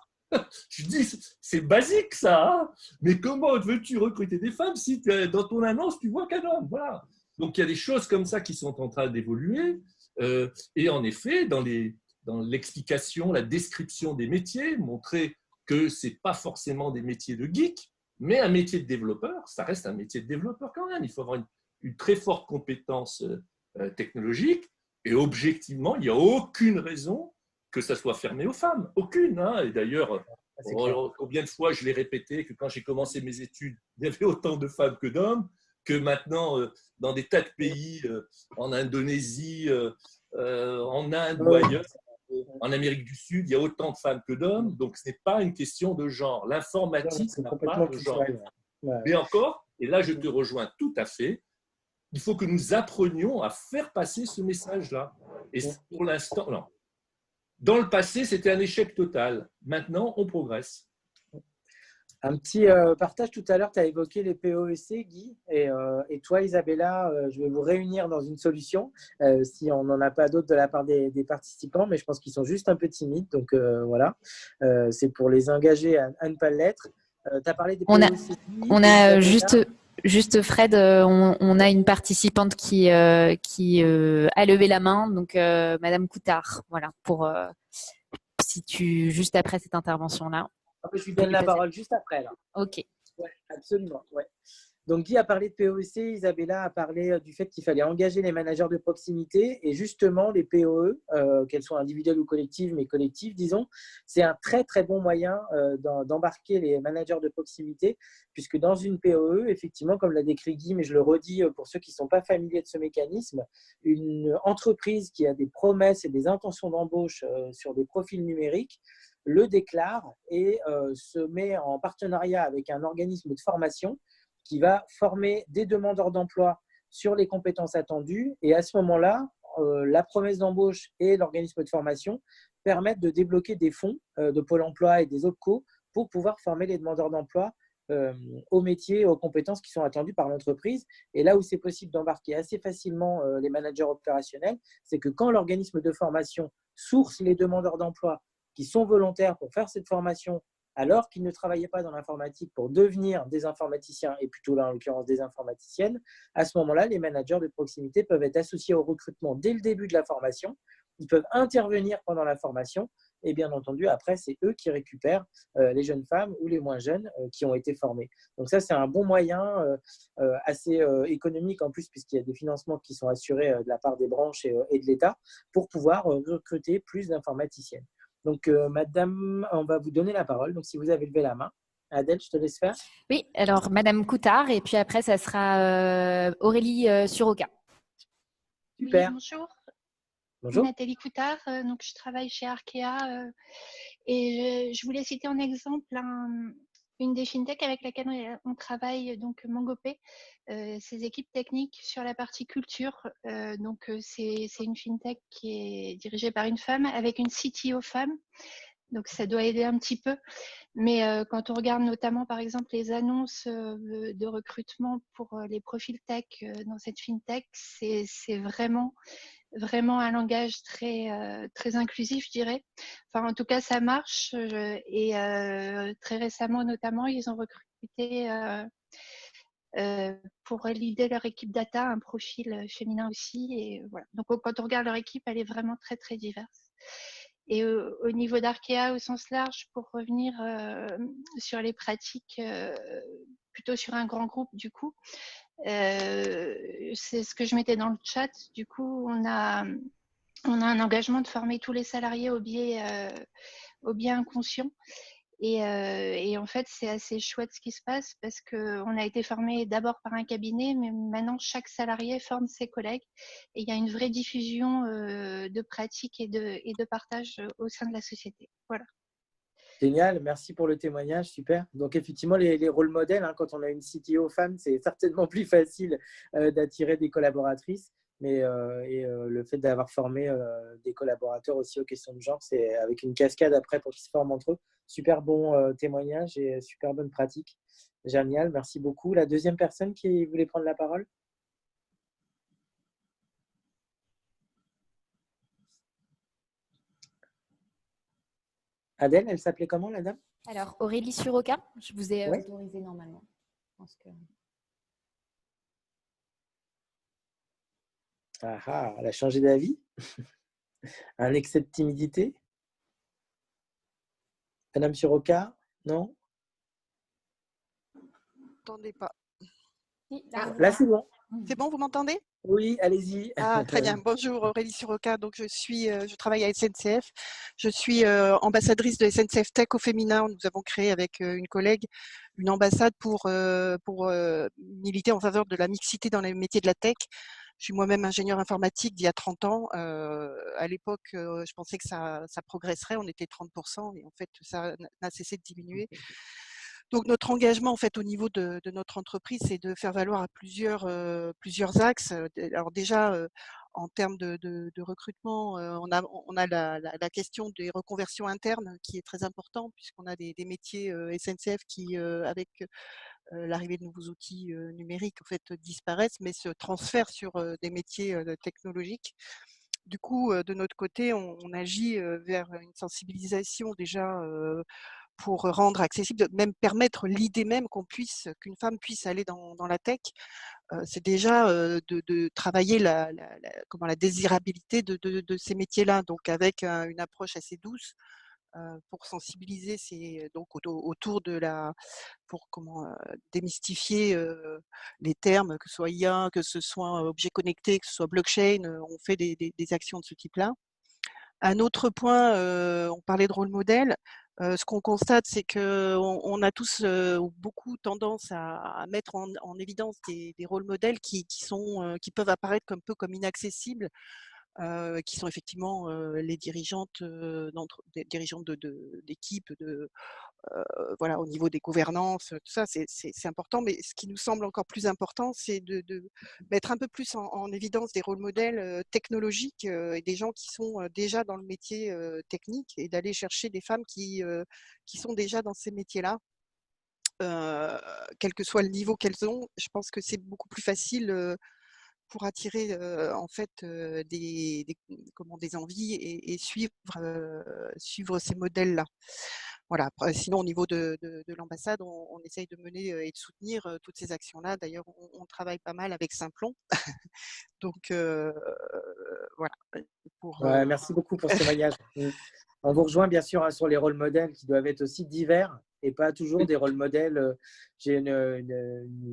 je dis, c'est basique ça, hein, mais comment veux-tu recruter des femmes si dans ton annonce, tu vois qu'un homme? Voilà. Donc, il y a des choses comme ça qui sont en train d'évoluer. Et en effet, dans l'explication, la description des métiers, montrer que ce n'est pas forcément des métiers de geek, mais un métier de développeur, ça reste un métier de développeur quand même. Il faut avoir une très forte compétence technologique. Et objectivement, il n'y a aucune raison que ça soit fermé aux femmes. Aucune. Hein. Et d'ailleurs, combien de fois je l'ai répété que quand j'ai commencé mes études, il y avait autant de femmes que d'hommes, que maintenant, dans des tas de pays, en Indonésie, en Inde ou ailleurs, en Amérique du Sud, il y a autant de femmes que d'hommes. Donc, ce n'est pas une question de genre. L'informatique n'a pas de genre. Mais encore, et là, je te rejoins tout à fait, il faut que nous apprenions à faire passer ce message-là. Et pour l'instant, non. Dans le passé, c'était un échec total. Maintenant, on progresse. Un petit partage tout à l'heure, tu as évoqué les POEC, Guy, et toi, Isabella, je vais vous réunir dans une solution, si on n'en a pas d'autres de la part des participants, mais je pense qu'ils sont juste un peu timides, donc voilà, c'est pour les engager à ne pas l'être. Tu as parlé des POEC. On a juste… Juste Fred, on a une participante qui a levé la main, donc Madame Coutard, voilà, si tu juste après cette intervention-là. Je lui donne la parole juste après là. Ok. Ouais, absolument. Ouais. Donc, Guy a parlé de POC, Isabella a parlé du fait qu'il fallait engager les managers de proximité et justement les POE, qu'elles soient individuelles ou collectives, mais collectives, disons, c'est un très très bon moyen d'embarquer les managers de proximité puisque dans une POE, effectivement, comme l'a décrit Guy, mais je le redis pour ceux qui ne sont pas familiers de ce mécanisme, une entreprise qui a des promesses et des intentions d'embauche sur des profils numériques le déclare et se met en partenariat avec un organisme de formation qui va former des demandeurs d'emploi sur les compétences attendues. Et à ce moment-là, la promesse d'embauche et l'organisme de formation permettent de débloquer des fonds de Pôle emploi et des OPCO pour pouvoir former les demandeurs d'emploi aux métiers, aux compétences qui sont attendues par l'entreprise. Et là où c'est possible d'embarquer assez facilement les managers opérationnels, c'est que quand l'organisme de formation source les demandeurs d'emploi qui sont volontaires pour faire cette formation alors qu'ils ne travaillaient pas dans l'informatique pour devenir des informaticiens et plutôt là en l'occurrence des informaticiennes, à ce moment-là, les managers de proximité peuvent être associés au recrutement dès le début de la formation. Ils peuvent intervenir pendant la formation et bien entendu, après, c'est eux qui récupèrent les jeunes femmes ou les moins jeunes qui ont été formées. Donc ça, c'est un bon moyen assez économique en plus puisqu'il y a des financements qui sont assurés de la part des branches et de l'État pour pouvoir recruter plus d'informaticiennes. Donc, madame, on va vous donner la parole. Donc, si vous avez levé la main, Adèle, je te laisse faire. Oui, alors Madame Coutard, et puis après, ça sera Aurélie Suroca. Super. Oui, bonjour. Bonjour. Nathalie Coutard, donc je travaille chez Arkea et je voulais citer en exemple une des fintechs avec laquelle on travaille, donc Mangopé, ses équipes techniques sur la partie culture. C'est une fintech qui est dirigée par une femme avec une CTO femme. Donc ça doit aider un petit peu. Mais quand on regarde notamment par exemple les annonces de recrutement pour les profils tech dans cette fintech, c'est vraiment un langage très inclusif, je dirais. Enfin, en tout cas, ça marche. Et très récemment, notamment, ils ont recruté pour leader leur équipe data un profil féminin aussi. Et voilà. Donc, quand on regarde leur équipe, elle est vraiment très, très diverse. Et au niveau d'Arkea, au sens large, pour revenir sur les pratiques, plutôt sur un grand groupe, du coup, c'est ce que je mettais dans le chat. Du coup, on a un engagement de former tous les salariés au biais inconscient. Et en fait, c'est assez chouette ce qui se passe parce qu'on a été formé d'abord par un cabinet, mais maintenant, chaque salarié forme ses collègues. Et il y a une vraie diffusion de pratiques et de partage au sein de la société. Voilà. Génial, merci pour le témoignage, super. Donc effectivement, les rôles modèles, hein, quand on a une CTO femme, c'est certainement plus facile d'attirer des collaboratrices. Mais le fait d'avoir formé des collaborateurs aussi aux questions de genre, c'est avec une cascade après pour qu'ils se forment entre eux. Super bon témoignage et super bonne pratique. Génial, merci beaucoup. La deuxième personne qui voulait prendre la parole? Adèle, elle s'appelait comment, la dame? Alors, Aurélie Suroca, je vous ai Ouais. autorisé normalement. Je pense que... Ah, elle a changé d'avis. Un excès de timidité. Madame Suroca, non? M'entendez pas. Là, c'est bon. C'est bon, vous m'entendez? Oui, allez-y. Ah, très bien. Bonjour, Aurélie Suroca. Donc, je travaille à SNCF. Je suis ambassadrice de SNCF Tech au féminin. Nous avons créé avec une collègue une ambassade pour militer en faveur de la mixité dans les métiers de la tech. Je suis moi-même ingénieure informatique d'il y a 30 ans. À l'époque, je pensais que ça progresserait. On était 30% et en fait, ça n'a cessé de diminuer. Donc notre engagement en fait au niveau de notre entreprise, c'est de faire valoir à plusieurs axes. Alors déjà en termes de recrutement, on a la question des reconversions internes qui est très important puisqu'on a des métiers SNCF qui avec l'arrivée de nouveaux outils numériques en fait disparaissent, mais se transfèrent sur des métiers technologiques. Du coup, de notre côté, on agit vers une sensibilisation déjà pour rendre accessible, même permettre l'idée même qu'une femme puisse aller dans la tech. C'est déjà de travailler la désirabilité de ces métiers-là, donc avec une approche assez douce pour sensibiliser donc autour de pour démystifier les termes, que ce soit IA, que ce soit objet connecté, que ce soit blockchain. On fait des actions de ce type-là. Un autre point, on parlait de rôle modèle. Ce qu'on constate, c'est qu'on a tous beaucoup tendance à mettre en évidence des rôles modèles qui peuvent apparaître un peu comme inaccessibles, qui sont effectivement les dirigeantes d'équipes, voilà, au niveau des gouvernances, tout ça, c'est important. Mais ce qui nous semble encore plus important, c'est de mettre un peu plus en évidence des rôles modèles technologiques et des gens qui sont déjà dans le métier technique, et d'aller chercher des femmes qui sont déjà dans ces métiers-là. Quel que soit le niveau qu'elles ont, je pense que c'est beaucoup plus facile pour attirer en fait des envies et suivre ces modèles-là. Voilà. Sinon, au niveau de l'ambassade, on essaye de mener et de soutenir toutes ces actions-là. D'ailleurs, on travaille pas mal avec Simplon. Donc, voilà. Merci beaucoup pour ce témoignage. On vous rejoint bien sûr sur les rôles modèles qui doivent être aussi divers et pas toujours des rôles modèles. J'ai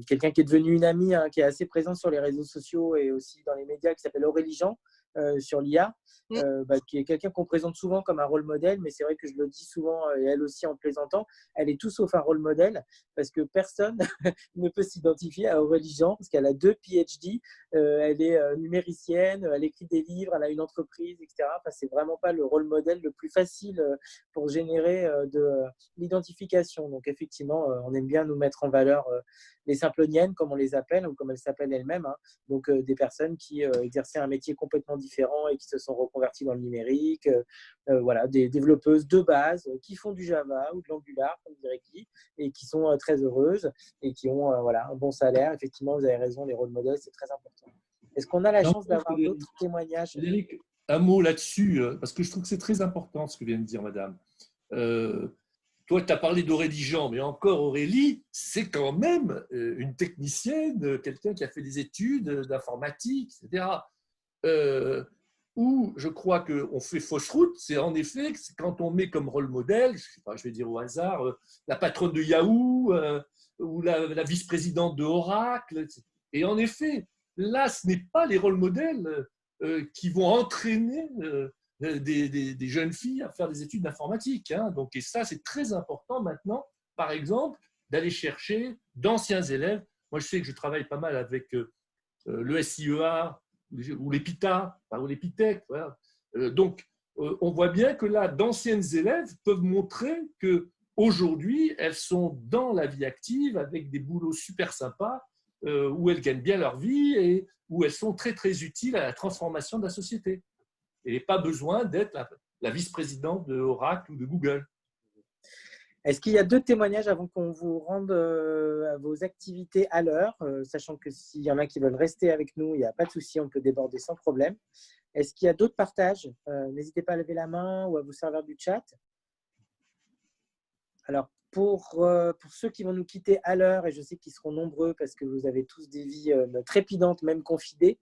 quelqu'un qui est devenu une amie, qui est assez présente sur les réseaux sociaux et aussi dans les médias, qui s'appelle Aurélie Jean, sur l'IA, qui est quelqu'un qu'on présente souvent comme un rôle modèle, mais c'est vrai que je le dis souvent, et elle aussi en plaisantant, elle est tout sauf un rôle modèle, parce que personne ne peut s'identifier à Aurélie Jean, parce qu'elle a 2 PhD, elle est numéricienne, elle écrit des livres, elle a une entreprise, etc. Enfin, c'est vraiment pas le rôle modèle le plus facile pour générer de l'identification. Donc effectivement, on aime bien nous mettre en valeur les simploniennes, comme on les appelle, ou comme elles s'appellent elles-mêmes, hein. Donc des personnes qui exerçaient un métier complètement différent et qui se sont reconverties dans le numérique, voilà, des développeuses de base qui font du Java ou de l'Angular, comme dirait Guy, et qui sont très heureuses et qui ont voilà, un bon salaire. Effectivement, vous avez raison, les rôles modèles, c'est très important. Est-ce qu'on a la chance d'avoir d'autres témoignages? Frédéric, un mot là-dessus, parce que je trouve que c'est très important ce que vient de dire madame. Toi, tu as parlé d'Aurélie Jean, mais encore Aurélie, c'est quand même une technicienne, quelqu'un qui a fait des études d'informatique, etc. Où je crois qu'on fait fausse route, c'est en effet quand on met comme rôle modèle, je sais pas, je vais dire au hasard, la patronne de Yahoo ou la vice-présidente de Oracle. Et en effet, là, ce n'est pas les rôles modèles qui vont entraîner des jeunes filles à faire des études d'informatique, hein. Donc, et ça, c'est très important maintenant, par exemple, d'aller chercher d'anciens élèves. Moi, je sais que je travaille pas mal avec le SIEA ou l'EPITA, ou l'EPITEC. Voilà. Donc, on voit bien que là, d'anciennes élèves peuvent montrer qu'aujourd'hui, elles sont dans la vie active avec des boulots super sympas où elles gagnent bien leur vie et où elles sont très, très utiles à la transformation de la société. Et pas besoin d'être la vice-présidente de Oracle ou de Google. Est-ce qu'il y a d'autres témoignages avant qu'on vous rende à vos activités à l'heure, sachant que s'il y en a qui veulent rester avec nous, il n'y a pas de souci, on peut déborder sans problème. Est-ce qu'il y a d'autres partages? N'hésitez pas à lever la main ou à vous servir du chat. Alors, pour ceux qui vont nous quitter à l'heure, et je sais qu'ils seront nombreux parce que vous avez tous des vies trépidantes, même confinées,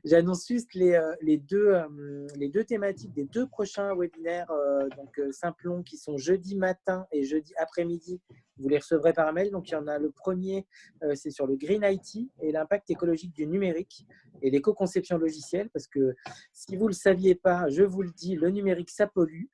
j'annonce juste les deux thématiques des 2 prochains webinaires, donc Simplon, qui sont jeudi matin et jeudi après-midi. Vous les recevrez par mail. Donc, il y en a le premier, c'est sur le Green IT et l'impact écologique du numérique et l'éco-conception logicielle, parce que si vous ne le saviez pas, je vous le dis, le numérique, ça pollue.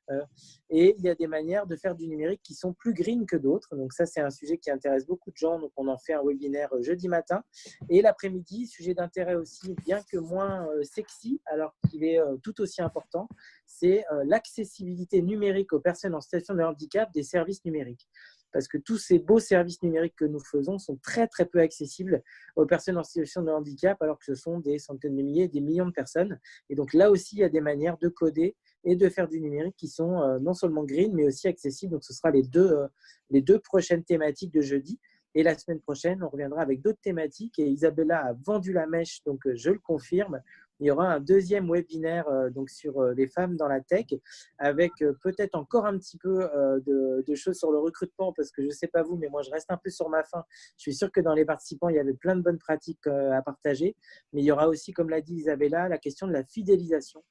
Et il y a des manières de faire du numérique qui sont plus green que d'autres. Donc ça, c'est un sujet qui intéresse beaucoup de gens. Donc on en fait un webinaire jeudi matin. Et l'après-midi, sujet d'intérêt aussi, bien que moins sexy, alors qu'il est tout aussi important, c'est l'accessibilité numérique aux personnes en situation de handicap des services numériques. Parce que tous ces beaux services numériques que nous faisons sont très, très peu accessibles aux personnes en situation de handicap, alors que ce sont des centaines de milliers, des millions de personnes. Et donc là aussi, il y a des manières de coder et de faire du numérique qui sont non seulement green, mais aussi accessibles. Donc, ce sera les deux prochaines thématiques de jeudi. Et la semaine prochaine, on reviendra avec d'autres thématiques. Et Isabella a vendu la mèche, donc je le confirme. Il y aura un deuxième webinaire donc sur les femmes dans la tech, avec peut-être encore un petit peu de choses sur le recrutement, parce que je ne sais pas vous, mais moi je reste un peu sur ma faim. Je suis sûr que dans les participants, il y avait plein de bonnes pratiques à partager, mais il y aura aussi, comme l'a dit Isabella, la question de la fidélisation,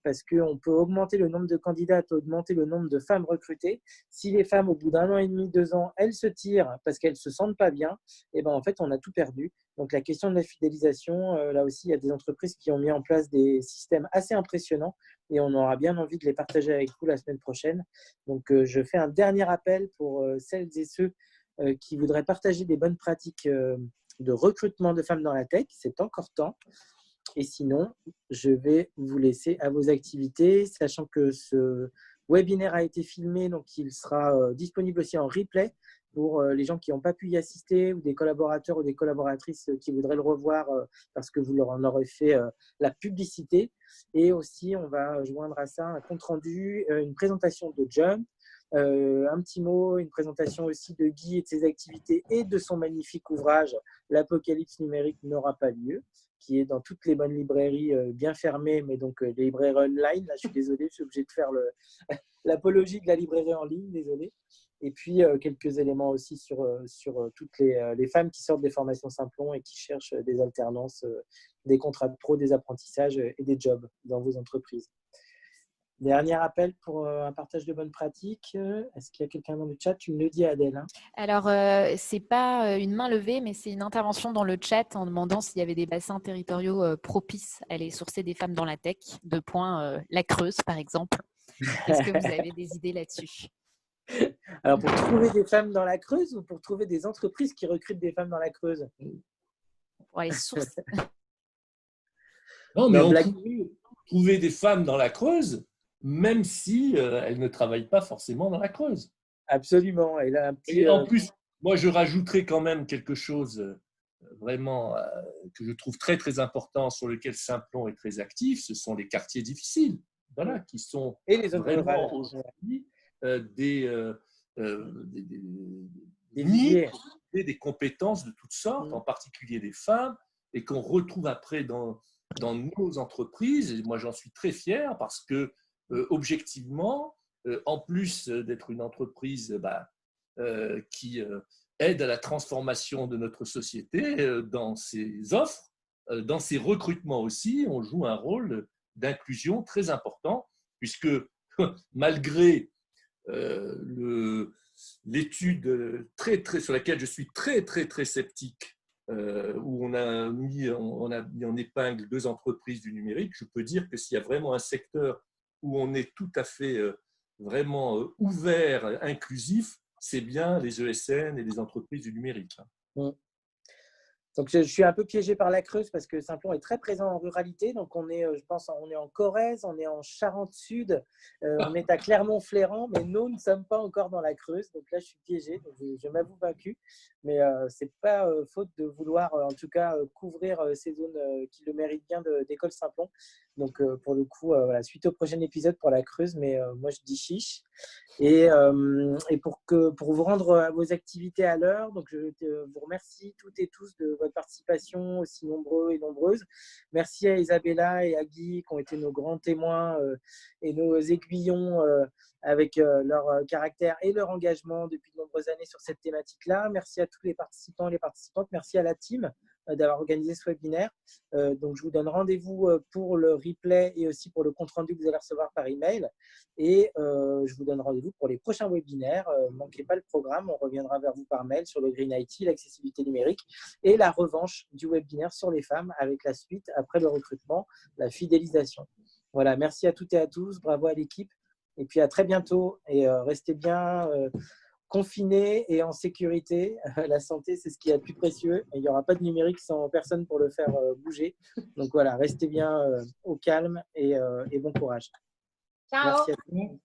parce qu'on peut augmenter le nombre de candidates, augmenter le nombre de femmes recrutées. Si les femmes, au bout d'1 an et demi, 2 ans, elles se tirent parce qu'elles ne se sentent pas bien, et ben en fait, on a tout perdu. Donc, la question de la fidélisation, là aussi, il y a des entreprises qui ont mis en place des systèmes assez impressionnants et on aura bien envie de les partager avec vous la semaine prochaine. Donc, je fais un dernier appel pour celles et ceux qui voudraient partager des bonnes pratiques de recrutement de femmes dans la tech. C'est encore temps. Et sinon, je vais vous laisser à vos activités, sachant que ce webinaire a été filmé, donc il sera disponible aussi en replay pour les gens qui n'ont pas pu y assister ou des collaborateurs ou des collaboratrices qui voudraient le revoir parce que vous leur en aurez fait la publicité. Et aussi, on va joindre à ça un compte-rendu, une présentation de Jump, un petit mot, une présentation aussi de Guy et de ses activités et de son magnifique ouvrage « L'apocalypse numérique n'aura pas lieu », qui est dans toutes les bonnes librairies bien fermées, mais donc les librairies online. Là, je suis désolé, je suis obligé de faire l'apologie de la librairie en ligne, désolé. Et puis, quelques éléments aussi sur toutes les femmes qui sortent des formations Simplon et qui cherchent des alternances, des contrats de pro, des apprentissages et des jobs dans vos entreprises. Dernier appel pour un partage de bonnes pratiques. Est-ce qu'il y a quelqu'un dans le chat? Tu me le dis, Adèle. Hein. Alors, ce n'est pas une main levée, mais c'est une intervention dans le chat en demandant s'il y avait des bassins territoriaux propices à aller sourcer des femmes dans la tech. La Creuse, par exemple. Est-ce que vous avez des idées là-dessus? Alors, pour trouver des femmes dans la Creuse ou pour trouver des entreprises qui recrutent des femmes dans la Creuse? Pour aller sourcer. Non, mais on peut trouver des femmes dans la Creuse, même si elles ne travaillent pas forcément dans la Creuse. Absolument. Et, là, et en plus, moi, je rajouterais quand même quelque chose vraiment que je trouve très, très important, sur lequel Simplon est très actif, ce sont les quartiers difficiles, voilà, qui sont et les zones vraiment aujourd'hui des des compétences de toutes sortes, en particulier des femmes, et qu'on retrouve après dans nos entreprises. Et moi, j'en suis très fier parce que, objectivement, en plus d'être une entreprise qui aide à la transformation de notre société dans ses offres, dans ses recrutements aussi, on joue un rôle d'inclusion très important, puisque malgré l'étude sur laquelle je suis très, très, très sceptique, où on a mis en épingle 2 entreprises du numérique, je peux dire que s'il y a vraiment un secteur où on est tout à fait vraiment ouvert, inclusif, c'est bien les ESN et les entreprises du numérique. Donc, je suis un peu piégé par la Creuse parce que Simplon est très présent en ruralité. Donc, on est, je pense, on est en Corrèze, on est en Charente-Sud, on est à Clermont-Ferrand, mais nous ne sommes pas encore dans la Creuse. Donc là, je suis piégé, donc je m'avoue vaincu. Mais ce n'est pas faute de vouloir, en tout cas, couvrir ces zones qui le méritent bien d'école Simplon. Donc, pour le coup, voilà, suite au prochain épisode pour la Creuse, mais moi, je dis chiche. Et pour vous rendre à vos activités à l'heure, donc je vous remercie toutes et tous de votre participation, aussi nombreux et nombreuses. Merci à Isabella et à Guy qui ont été nos grands témoins et nos aiguillons avec leur caractère et leur engagement depuis de nombreuses années sur cette thématique-là. Merci à tous les participants et les participantes. Merci à la team d'avoir organisé ce webinaire. Donc, je vous donne rendez-vous pour le replay et aussi pour le compte-rendu que vous allez recevoir par email. Et je vous donne rendez-vous pour les prochains webinaires. Ne manquez pas le programme. On reviendra vers vous par mail sur le Green IT, l'accessibilité numérique et la revanche du webinaire sur les femmes avec la suite après le recrutement, la fidélisation. Voilà, merci à toutes et à tous. Bravo à l'équipe. Et puis à très bientôt. Et restez bien confinés et en sécurité. La santé, c'est ce qui est le plus précieux. Et il n'y aura pas de numérique sans personne pour le faire bouger. Donc voilà, restez bien au calme et bon courage. Ciao. Merci à tous.